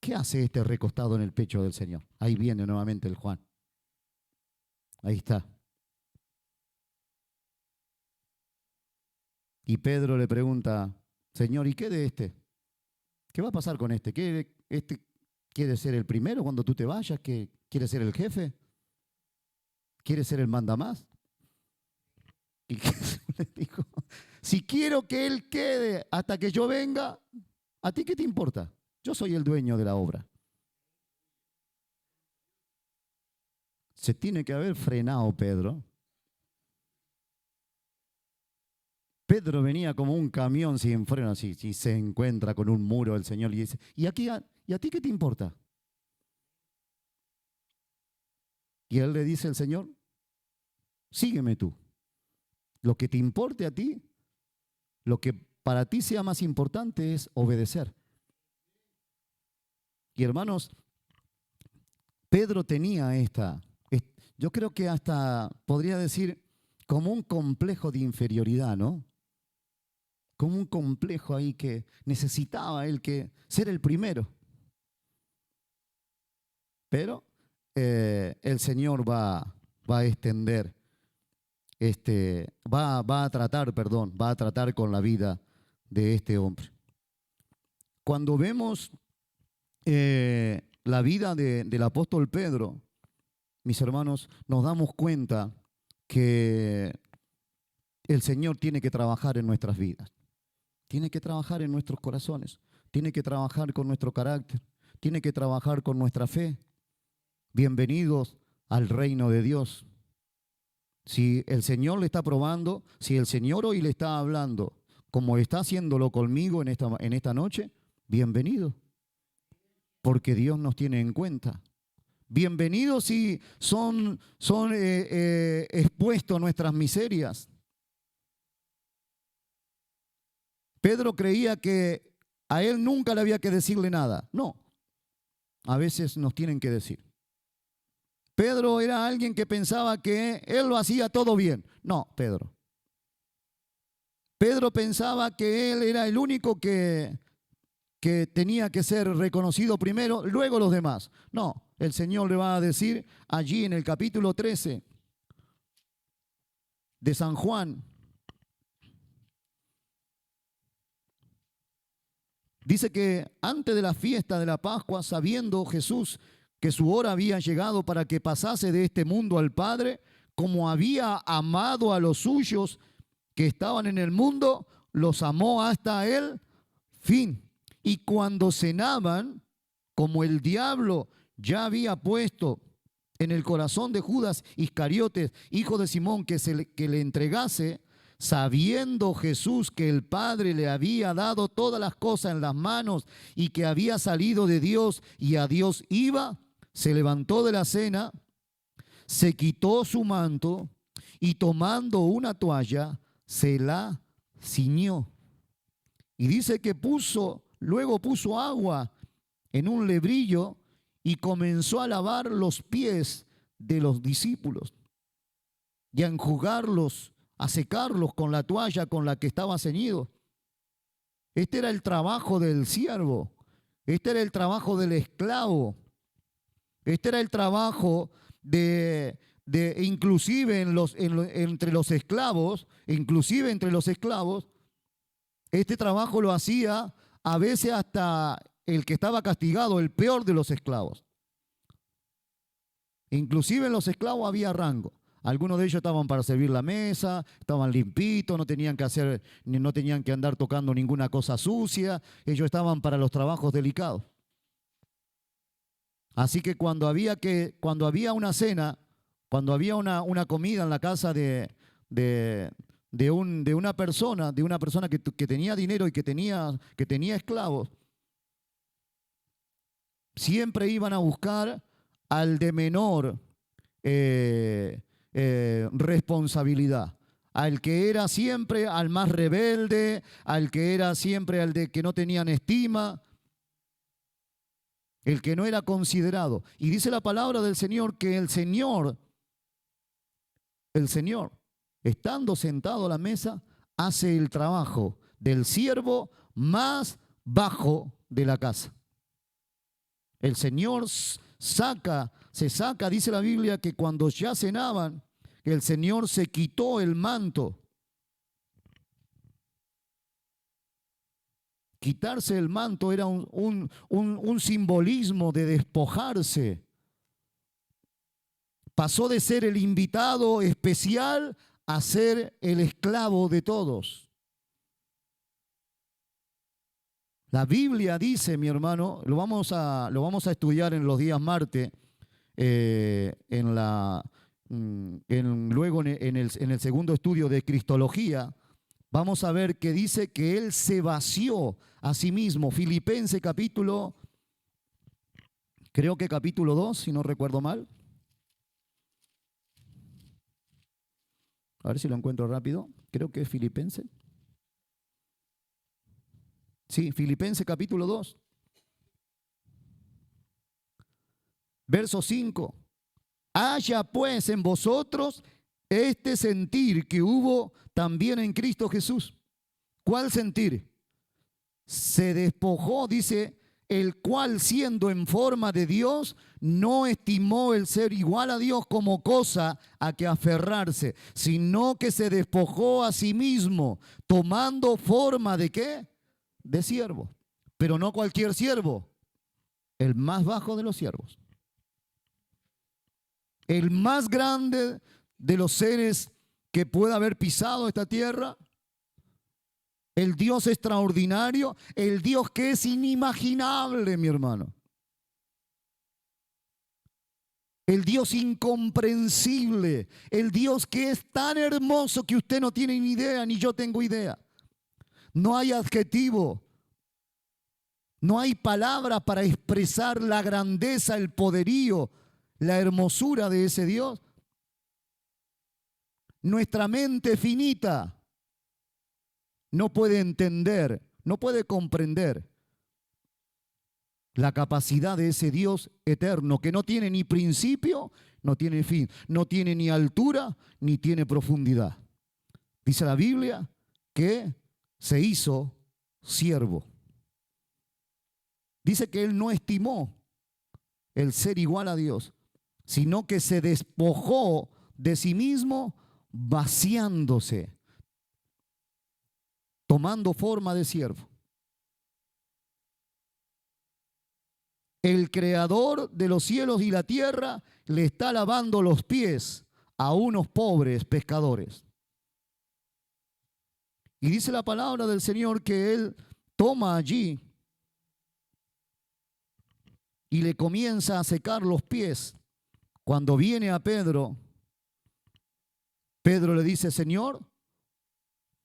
¿Qué hace este recostado en el pecho del Señor? Ahí viene nuevamente el Juan. Ahí está. Y Pedro le pregunta, Señor, ¿y qué de este? ¿Qué va a pasar con este? ¿Este quiere ser el primero cuando tú te vayas? ¿Quiere ser el jefe? ¿Quiere ser el mandamás? Y Jesús le dijo, si quiero que él quede hasta que yo venga, ¿a ti qué te importa? Yo soy el dueño de la obra. Se tiene que haber frenado Pedro. Pedro venía como un camión sin freno, así, y se encuentra con un muro el Señor y dice, ¿y a ti qué te importa? Y él le dice al Señor, sígueme tú. Lo que te importe a ti, lo que para ti sea más importante es obedecer. Y hermanos, Pedro tenía yo creo que hasta podría decir como un complejo de inferioridad, ¿no? Como un complejo ahí que necesitaba él que ser el primero. Pero el Señor va a extender, va a tratar con la vida de este hombre. Cuando vemos la vida del apóstol Pedro, mis hermanos, nos damos cuenta que el Señor tiene que trabajar en nuestras vidas. Tiene que trabajar en nuestros corazones, tiene que trabajar con nuestro carácter, tiene que trabajar con nuestra fe. Bienvenidos al reino de Dios. Si el Señor le está probando, si el Señor hoy le está hablando, como está haciéndolo conmigo en esta noche, bienvenido, porque Dios nos tiene en cuenta. Bienvenidos si son expuestos a nuestras miserias. Pedro creía que a él nunca le había que decirle nada. No, a veces nos tienen que decir. Pedro era alguien que pensaba que él lo hacía todo bien. No, Pedro. Pedro pensaba que él era el único que tenía que ser reconocido primero, luego los demás. No, el Señor le va a decir allí en el capítulo 13 de San Juan. Dice que antes de la fiesta de la Pascua, sabiendo Jesús que su hora había llegado para que pasase de este mundo al Padre, como había amado a los suyos que estaban en el mundo, los amó hasta el fin. Y cuando cenaban, como el diablo ya había puesto en el corazón de Judas Iscariotes, hijo de Simón, que le entregase, sabiendo Jesús que el Padre le había dado todas las cosas en las manos y que había salido de Dios y a Dios iba, se levantó de la cena, se quitó su manto y tomando una toalla, se la ciñó. Y dice que luego puso agua en un lebrillo y comenzó a lavar los pies de los discípulos y a enjugarlos, a secarlos con la toalla con la que estaba ceñido. Este era el trabajo del siervo, este era el trabajo del esclavo, este era el trabajo de inclusive entre los esclavos, este trabajo lo hacía a veces hasta el que estaba castigado, el peor de los esclavos. Inclusive en los esclavos había rango. Algunos de ellos estaban para servir la mesa, estaban limpitos, no tenían que hacer, no tenían que andar tocando ninguna cosa sucia. Ellos estaban para los trabajos delicados. Así que cuando había una cena, cuando había una comida en la casa de una persona que tenía dinero y que tenía esclavos, siempre iban a buscar al de menor responsabilidad, al que era siempre al más rebelde, al que era siempre al de que no tenían estima, el que no era considerado. Y dice la palabra del Señor que el Señor, estando sentado a la mesa, hace el trabajo del siervo más bajo de la casa. El Señor se saca, dice la Biblia, que cuando ya cenaban, el Señor se quitó el manto. Quitarse el manto era un simbolismo de despojarse. Pasó de ser el invitado especial a ser el esclavo de todos. La Biblia dice, mi hermano, lo vamos a estudiar en los días martes, luego en el segundo estudio de Cristología. Vamos a ver que dice que Él se vació a sí mismo. Filipenses capítulo 2, si no recuerdo mal. A ver si lo encuentro rápido. Creo que es Filipenses. Sí, Filipenses capítulo 2. Verso 5. Haya pues en vosotros este sentir que hubo también en Cristo Jesús. ¿Cuál sentir? Se despojó, dice, el cual siendo en forma de Dios, no estimó el ser igual a Dios como cosa a que aferrarse, sino que se despojó a sí mismo, tomando forma ¿de qué? De siervo. Pero no cualquier siervo, el más bajo de los siervos. El más grande de los seres que pueda haber pisado esta tierra, el Dios extraordinario, el Dios que es inimaginable, mi hermano. El Dios incomprensible, el Dios que es tan hermoso que usted no tiene ni idea, ni yo tengo idea. No hay adjetivo, no hay palabra para expresar la grandeza, el poderío, la hermosura de ese Dios. Nuestra mente finita no puede entender, no puede comprender la capacidad de ese Dios eterno que no tiene ni principio, no tiene fin, no tiene ni altura, ni tiene profundidad. Dice la Biblia que se hizo siervo. Dice que Él no estimó el ser igual a Dios, sino que se despojó de sí mismo vaciándose, tomando forma de siervo. El creador de los cielos y la tierra le está lavando los pies a unos pobres pescadores. Y dice la palabra del Señor que Él toma allí y le comienza a secar los pies. Cuando viene a Pedro, Pedro le dice: Señor,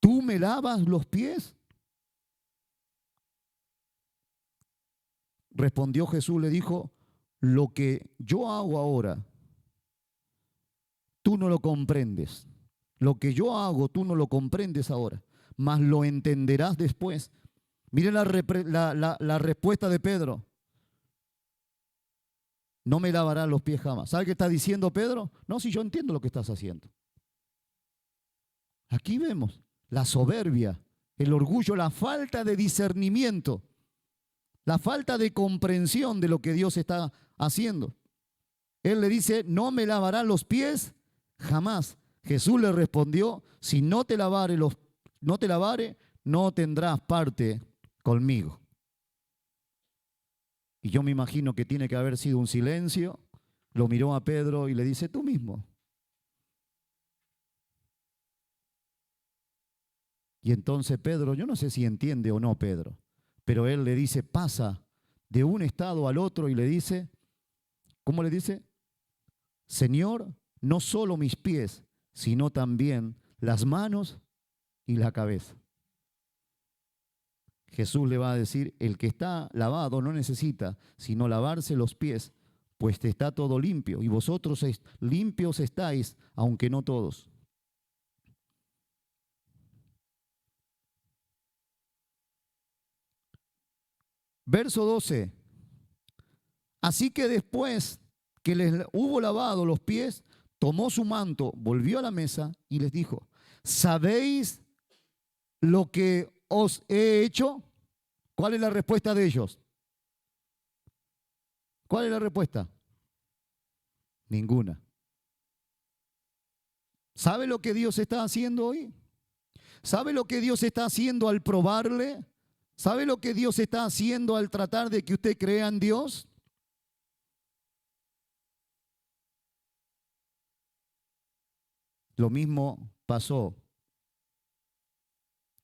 ¿tú me lavas los pies? Respondió Jesús, le dijo: lo que yo hago ahora, tú no lo comprendes. Lo que yo hago, tú no lo comprendes ahora, mas lo entenderás después. Miren la respuesta de Pedro. No me lavarás los pies jamás. ¿Sabe qué está diciendo Pedro? No, si yo entiendo lo que estás haciendo. Aquí vemos la soberbia, el orgullo, la falta de discernimiento, la falta de comprensión de lo que Dios está haciendo. Él le dice: no me lavarás los pies jamás. Jesús le respondió: si no te lavare, no tendrás parte conmigo. Y yo me imagino que tiene que haber sido un silencio. Lo miró a Pedro y le dice: tú mismo. Y entonces Pedro, yo no sé si entiende o no Pedro, pero él le dice, pasa de un estado al otro y le dice, ¿cómo le dice? Señor, no solo mis pies, sino también las manos y la cabeza. Jesús le va a decir, el que está lavado no necesita sino lavarse los pies, pues está todo limpio, y vosotros limpios estáis, aunque no todos. Verso 12. Así que después que les hubo lavado los pies, tomó su manto, volvió a la mesa y les dijo, ¿sabéis lo que os he hecho? ¿Cuál es la respuesta de ellos? ¿Cuál es la respuesta? Ninguna. ¿Sabe lo que Dios está haciendo hoy? ¿Sabe lo que Dios está haciendo al probarle? ¿Sabe lo que Dios está haciendo al tratar de que usted crea en Dios? Lo mismo pasó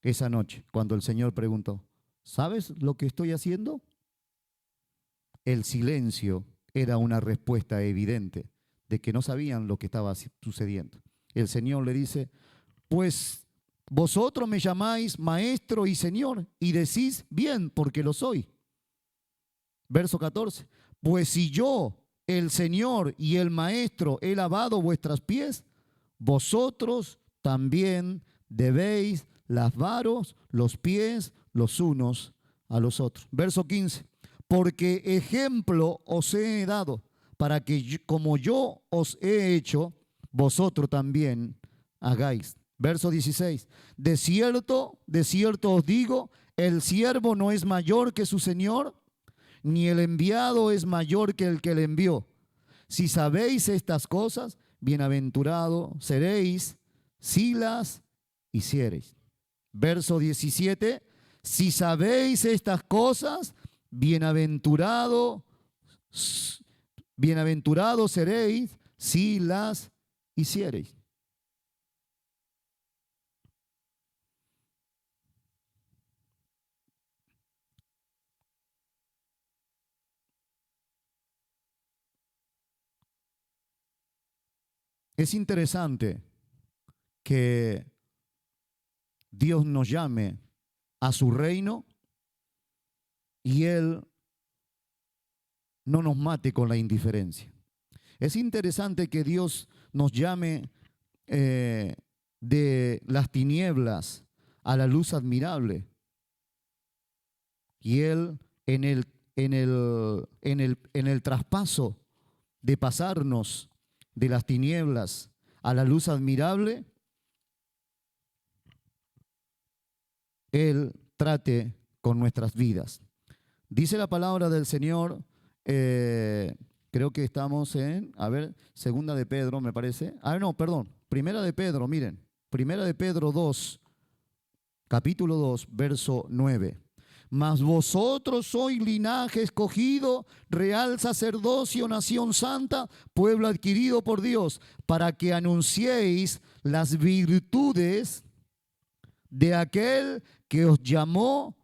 esa noche cuando el Señor preguntó, ¿sabes lo que estoy haciendo? El silencio era una respuesta evidente de que no sabían lo que estaba sucediendo. El Señor le dice, pues vosotros me llamáis maestro y Señor y decís bien porque lo soy. Verso 14, pues si yo, el Señor y el maestro, he lavado vuestros pies, vosotros también debéis lavaros los pies los unos a los otros. Verso 15, porque ejemplo os he dado para que como yo os he hecho, vosotros también hagáis. Verso 16, de cierto os digo, el siervo no es mayor que su Señor, ni el enviado es mayor que el que le envió. Si sabéis estas cosas, bienaventurado seréis si las hiciereis. Verso 17, si sabéis estas cosas, bienaventurado seréis si las hiciereis. Es interesante que Dios nos llame a su reino y Él no nos mate con la indiferencia. Es interesante que Dios nos llame de las tinieblas a la luz admirable. Y Él en el traspaso de pasarnos de las tinieblas a la luz admirable, Él trate con nuestras vidas. Dice la palabra del Señor, creo que estamos en, segunda de Pedro, me parece. No, perdón, primera de Pedro, miren, primera de Pedro 2, capítulo 2, verso 9. Mas vosotros sois linaje escogido, real sacerdocio, nación santa, pueblo adquirido por Dios, para que anunciéis las virtudes de aquel que os llamó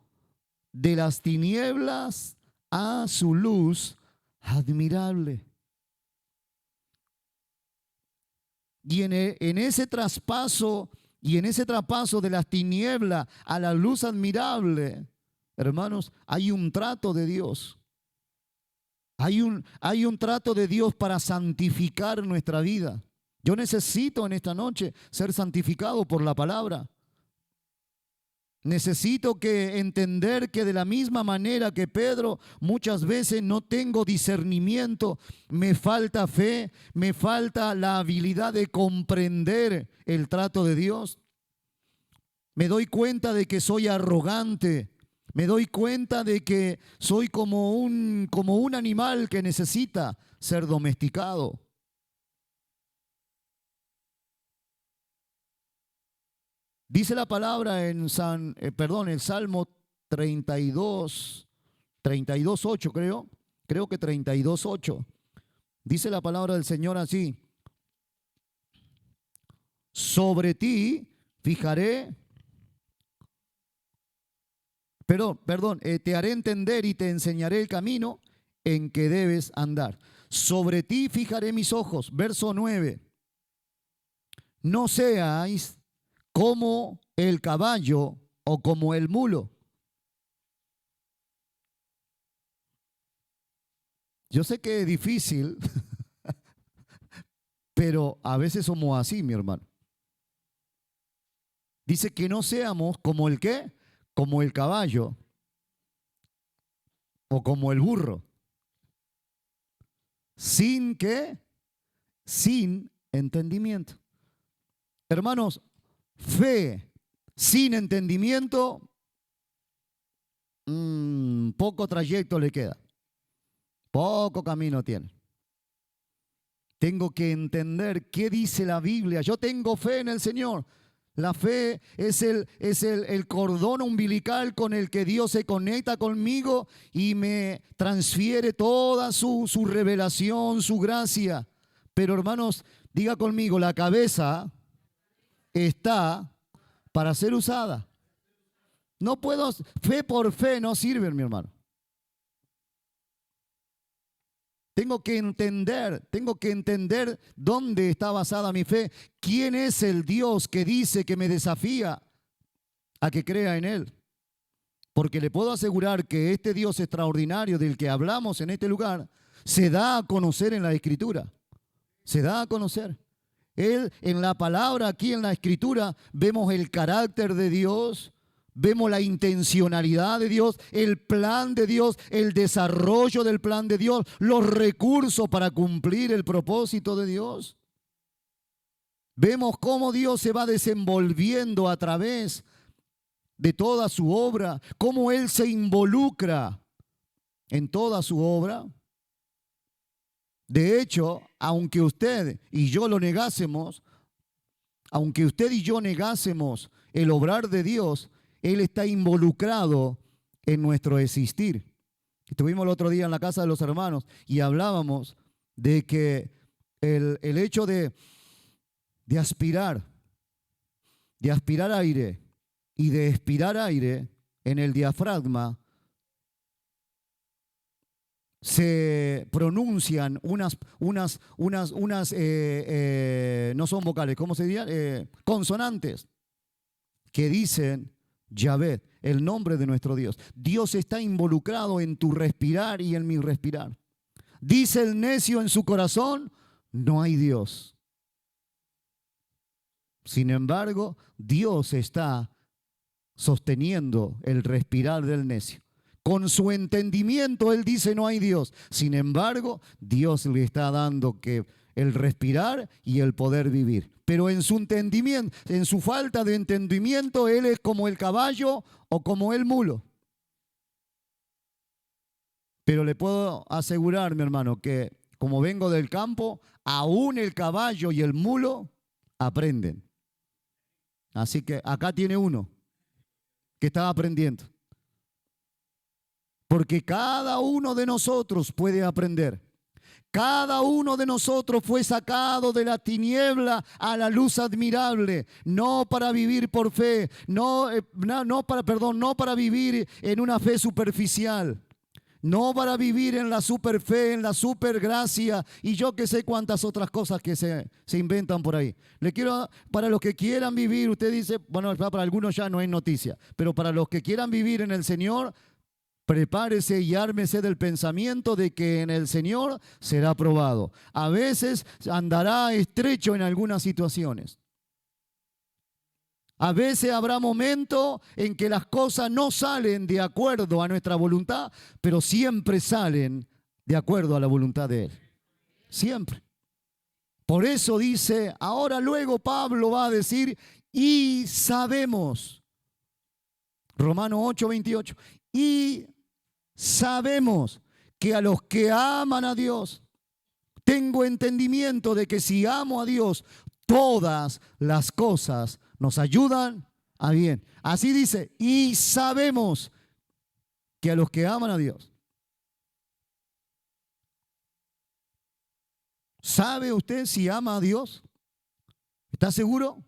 de las tinieblas a su luz admirable. Y en ese traspaso de las tinieblas a la luz admirable, hermanos, hay un trato de Dios. Hay un trato de Dios para santificar nuestra vida. Yo necesito en esta noche ser santificado por la palabra. Necesito entender que de la misma manera que Pedro, muchas veces no tengo discernimiento, me falta fe, me falta la habilidad de comprender el trato de Dios. Me doy cuenta de que soy arrogante, me doy cuenta de que soy como un animal que necesita ser domesticado. Dice la palabra en el Salmo 32, 32:8 creo que 32:8. Dice la palabra del Señor así: sobre ti fijaré Perdón, te haré entender y te enseñaré el camino en que debes andar. Sobre ti fijaré mis ojos. Verso 9. No seáis como el caballo o como el mulo. Yo sé que es difícil, pero a veces somos así, mi hermano. Dice que no seamos como el qué, como el caballo o como el burro. Sin qué, sin entendimiento. Hermanos, fe sin entendimiento, poco trayecto le queda, poco camino tiene. Tengo que entender qué dice la Biblia. Yo tengo fe en el Señor. La fe es el cordón umbilical con el que Dios se conecta conmigo y me transfiere toda su revelación, su gracia. Pero hermanos, diga conmigo, la cabeza está para ser usada. No puedo, fe por fe no sirve, mi hermano. Tengo que entender dónde está basada mi fe. ¿Quién es el Dios que dice que me desafía a que crea en Él? Porque le puedo asegurar que este Dios extraordinario del que hablamos en este lugar se da a conocer en la Escritura. Se da a conocer. Él, en la palabra, aquí en la Escritura, vemos el carácter de Dios, vemos la intencionalidad de Dios, el plan de Dios, el desarrollo del plan de Dios, los recursos para cumplir el propósito de Dios. Vemos cómo Dios se va desenvolviendo a través de toda su obra, cómo Él se involucra en toda su obra. De hecho, aunque usted y yo lo negásemos, aunque usted y yo negásemos el obrar de Dios, Él está involucrado en nuestro existir. Estuvimos el otro día en la casa de los hermanos y hablábamos de que el hecho de aspirar aire y de expirar aire en el diafragma, se pronuncian unas no son vocales, ¿cómo se diría? Consonantes que dicen Yahvé, el nombre de nuestro Dios. Dios está involucrado en tu respirar y en mi respirar. Dice el necio en su corazón, no hay Dios. Sin embargo, Dios está sosteniendo el respirar del necio. Con su entendimiento él dice no hay Dios. Sin embargo, Dios le está dando que el respirar y el poder vivir. Pero en su entendimiento, en su falta de entendimiento, él es como el caballo o como el mulo. Pero le puedo asegurar, mi hermano, que como vengo del campo, aún el caballo y el mulo aprenden. Así que acá tiene uno que está aprendiendo. Porque cada uno de nosotros puede aprender. Cada uno de nosotros fue sacado de la tiniebla a la luz admirable, no para vivir por fe, no para vivir en una fe superficial, no para vivir en la superfe, en la supergracia y yo que sé cuántas otras cosas que se inventan por ahí. Para los que quieran vivir, usted dice, bueno, para algunos ya no es noticia, pero para los que quieran vivir en el Señor, prepárese y ármese del pensamiento de que en el Señor será probado. A veces andará estrecho en algunas situaciones. A veces habrá momentos en que las cosas no salen de acuerdo a nuestra voluntad, pero siempre salen de acuerdo a la voluntad de Él. Siempre. Por eso dice, ahora luego Pablo va a decir, y sabemos, Romanos 8:28, y sabemos que a los que aman a Dios, tengo entendimiento de que si amo a Dios, todas las cosas nos ayudan a bien. Así dice, y sabemos que a los que aman a Dios. ¿Sabe usted si ama a Dios? ¿Está seguro?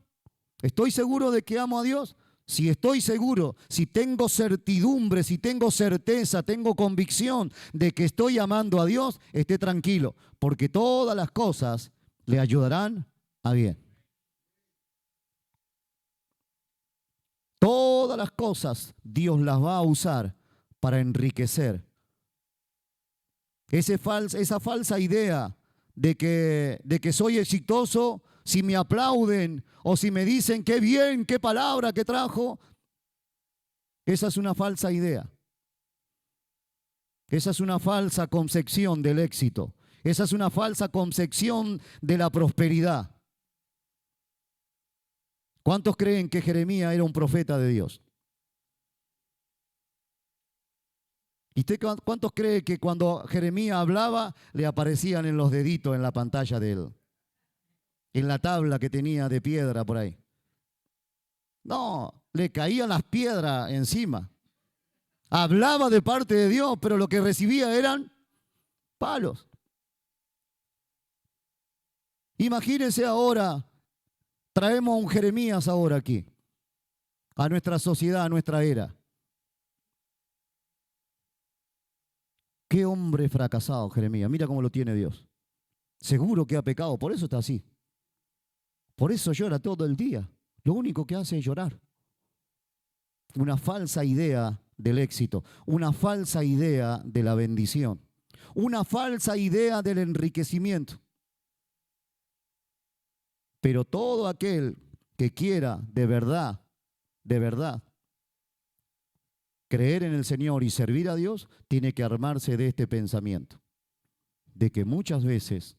¿Estoy seguro de que amo a Dios? si estoy seguro, si tengo certidumbre, si tengo certeza, tengo convicción de que estoy amando a Dios, esté tranquilo, porque todas las cosas le ayudarán a bien. Todas las cosas Dios las va a usar para enriquecer. Esa falsa idea de que soy exitoso, si me aplauden o si me dicen qué bien, qué palabra que trajo, esa es una falsa idea. Esa es una falsa concepción del éxito. Esa es una falsa concepción de la prosperidad. ¿Cuántos creen que Jeremías era un profeta de Dios? ¿Y usted cuántos cree que cuando Jeremías hablaba le aparecían en los deditos en la pantalla de él? En la tabla que tenía de piedra por ahí. No, le caían las piedras encima. Hablaba de parte de Dios, pero lo que recibía eran palos. Imagínense ahora, traemos a un Jeremías ahora aquí, a nuestra sociedad, a nuestra era. Qué hombre fracasado, Jeremías. Mira cómo lo tiene Dios. Seguro que ha pecado, por eso está así. Por eso llora todo el día. Lo único que hace es llorar. Una falsa idea del éxito, una falsa idea de la bendición, una falsa idea del enriquecimiento. Pero todo aquel que quiera de verdad, creer en el Señor y servir a Dios, tiene que armarse de este pensamiento, de que muchas veces,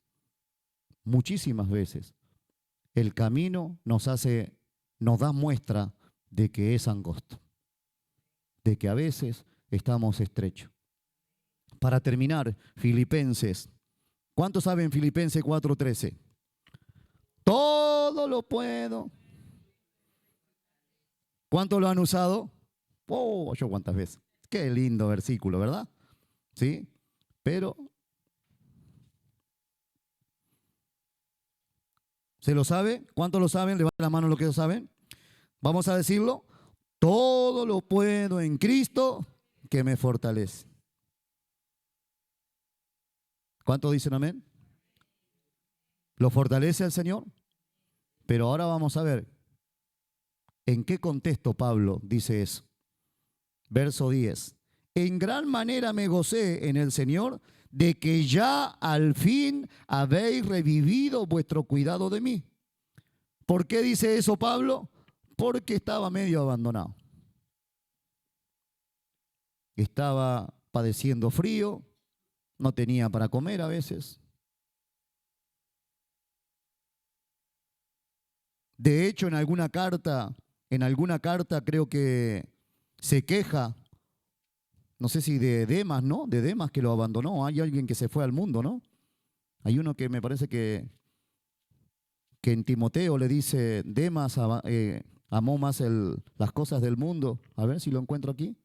muchísimas veces, el camino nos da muestra de que es angosto, de que a veces estamos estrechos. Para terminar, Filipenses. ¿Cuántos saben Filipenses 4:13? Todo lo puedo. ¿Cuántos lo han usado? Oh, yo cuántas veces. Qué lindo versículo, ¿verdad? ¿Sí? Pero, ¿se lo sabe? ¿Cuántos lo saben? Levanten la mano los que lo saben. Vamos a decirlo. Todo lo puedo en Cristo que me fortalece. ¿Cuántos dicen amén? ¿Lo fortalece el Señor? Pero ahora vamos a ver en qué contexto Pablo dice eso. Verso 10. En gran manera me gocé en el Señor de que ya al fin habéis revivido vuestro cuidado de mí. ¿Por qué dice eso Pablo? Porque estaba medio abandonado. Estaba padeciendo frío, no tenía para comer a veces. De hecho, en alguna carta creo que se queja, no sé si de Demas, ¿no? De Demas que lo abandonó. Hay alguien que se fue al mundo, ¿no? Hay uno que me parece que en Timoteo le dice, Demas amó más las cosas del mundo. A ver si lo encuentro aquí.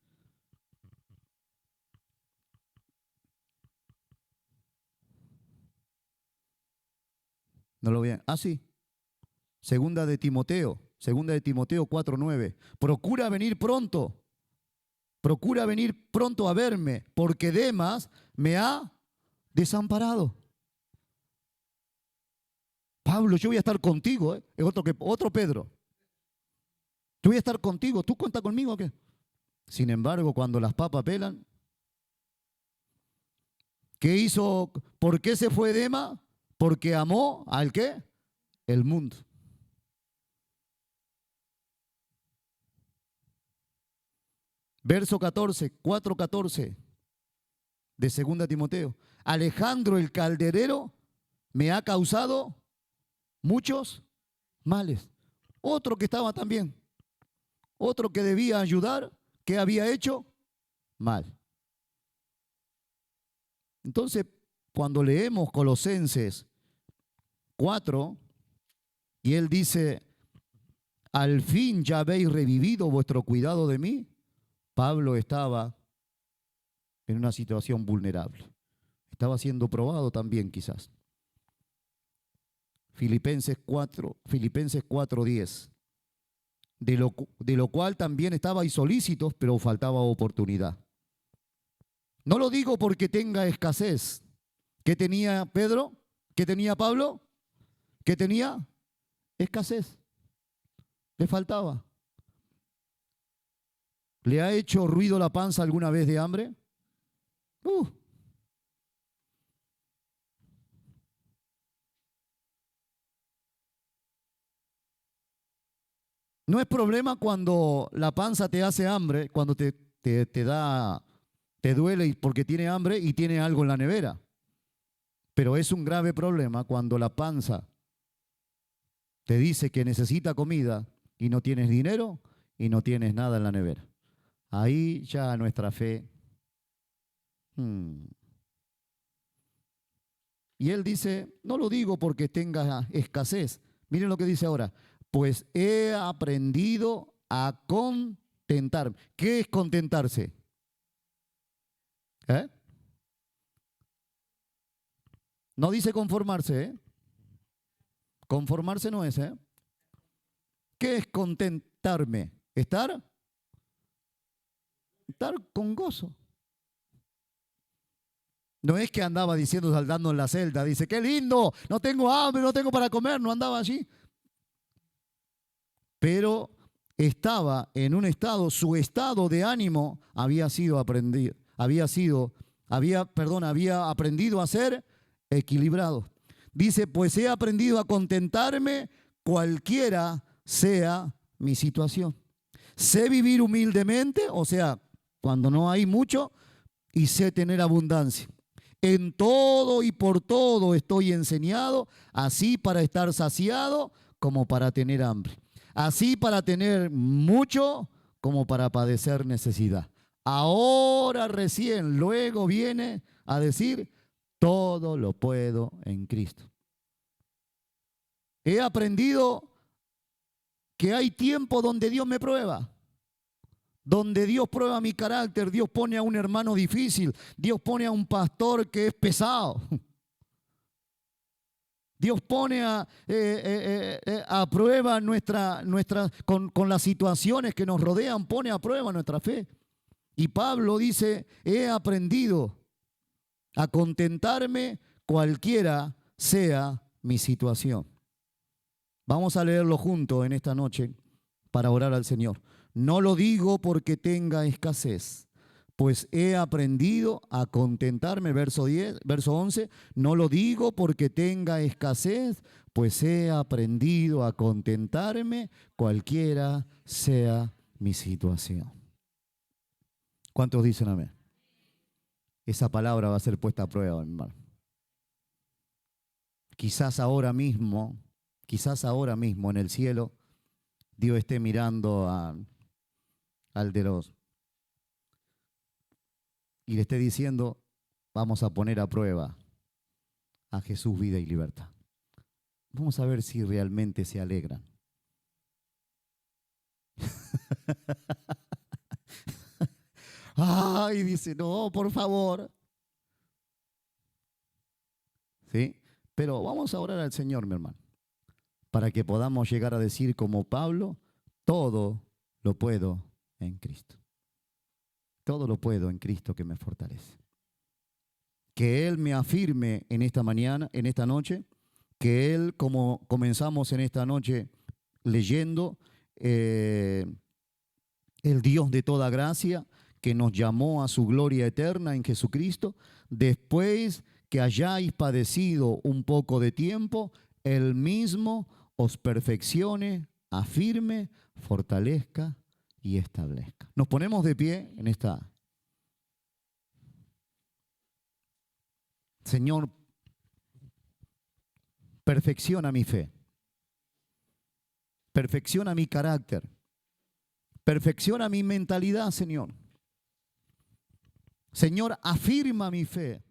No lo vean. Ah, sí. Segunda de Timoteo 4:9. Procura venir pronto a verme, porque Demas me ha desamparado. Pablo, yo voy a estar contigo, ¿eh? Es otro Pedro. Yo voy a estar contigo, ¿tú cuentas conmigo o qué? Sin embargo, cuando las papas pelan, ¿qué hizo? ¿Por qué se fue Demas? Porque amó ¿al qué? El mundo. Verso 14, 4:14 de 2 Timoteo. Alejandro el calderero me ha causado muchos males. Otro que estaba también, otro que debía ayudar, ¿qué había hecho? Mal. Entonces, cuando leemos Colosenses 4, y él dice, al fin ya habéis revivido vuestro cuidado de mí, Pablo estaba en una situación vulnerable. Estaba siendo probado también quizás. Filipenses 4:10. de lo cual también estabais solícitos, pero faltaba oportunidad. No lo digo porque tenga escasez. ¿Qué tenía Pedro? ¿Qué tenía Pablo? ¿Qué tenía? Escasez. Le faltaba. ¿Le ha hecho ruido la panza alguna vez de hambre? Uh. No es problema cuando la panza te hace hambre, cuando te duele porque tiene hambre y tiene algo en la nevera. Pero es un grave problema cuando la panza te dice que necesita comida y no tienes dinero y no tienes nada en la nevera. Ahí ya nuestra fe. Y él dice, no lo digo porque tenga escasez. Miren lo que dice ahora. Pues he aprendido a contentarme. ¿Qué es contentarse? ¿Eh? No dice conformarse, ¿eh? Conformarse no es, ¿eh? ¿Qué es contentarme? Estar con gozo. No es que andaba diciendo, saltando en la celda, dice, qué lindo, no tengo hambre, no tengo para comer, no andaba allí. Pero estaba en un estado, su estado de ánimo había sido aprendido, había aprendido a ser equilibrado. Dice, pues he aprendido a contentarme cualquiera sea mi situación. Sé vivir humildemente, o sea, cuando no hay mucho, y sé tener abundancia. En todo y por todo estoy enseñado, así para estar saciado como para tener hambre. Así para tener mucho como para padecer necesidad. Ahora recién, luego viene a decir, todo lo puedo en Cristo. He aprendido que hay tiempo donde Dios me prueba. Donde Dios prueba mi carácter, Dios pone a un hermano difícil, Dios pone a un pastor que es pesado. Dios pone a prueba con las situaciones que nos rodean, pone a prueba nuestra fe. Y Pablo dice, he aprendido a contentarme cualquiera sea mi situación. Vamos a leerlo juntos en esta noche para orar al Señor. No lo digo porque tenga escasez, pues he aprendido a contentarme, verso 11, no lo digo porque tenga escasez, pues he aprendido a contentarme cualquiera sea mi situación. ¿Cuántos dicen amén? Esa palabra va a ser puesta a prueba, hermano. Quizás ahora mismo en el cielo, Dios esté mirando al de los y le esté diciendo, vamos a poner a prueba a Jesús, vida y libertad. Vamos a ver si realmente se alegran. Ay, dice, no, por favor. ¿Sí? Pero vamos a orar al Señor, mi hermano, para que podamos llegar a decir como Pablo, todo lo puedo en Cristo. Todo lo puedo en Cristo que me fortalece. Que Él me afirme en esta mañana, en esta noche, que Él, como comenzamos en esta noche leyendo, el Dios de toda gracia, que nos llamó a su gloria eterna en Jesucristo, después que hayáis padecido un poco de tiempo, Él mismo os perfeccione, afirme, fortalezca y establezca. Nos ponemos de pie en esta. Señor, perfecciona mi fe, perfecciona mi carácter, perfecciona mi mentalidad, Señor. Señor, afirma mi fe.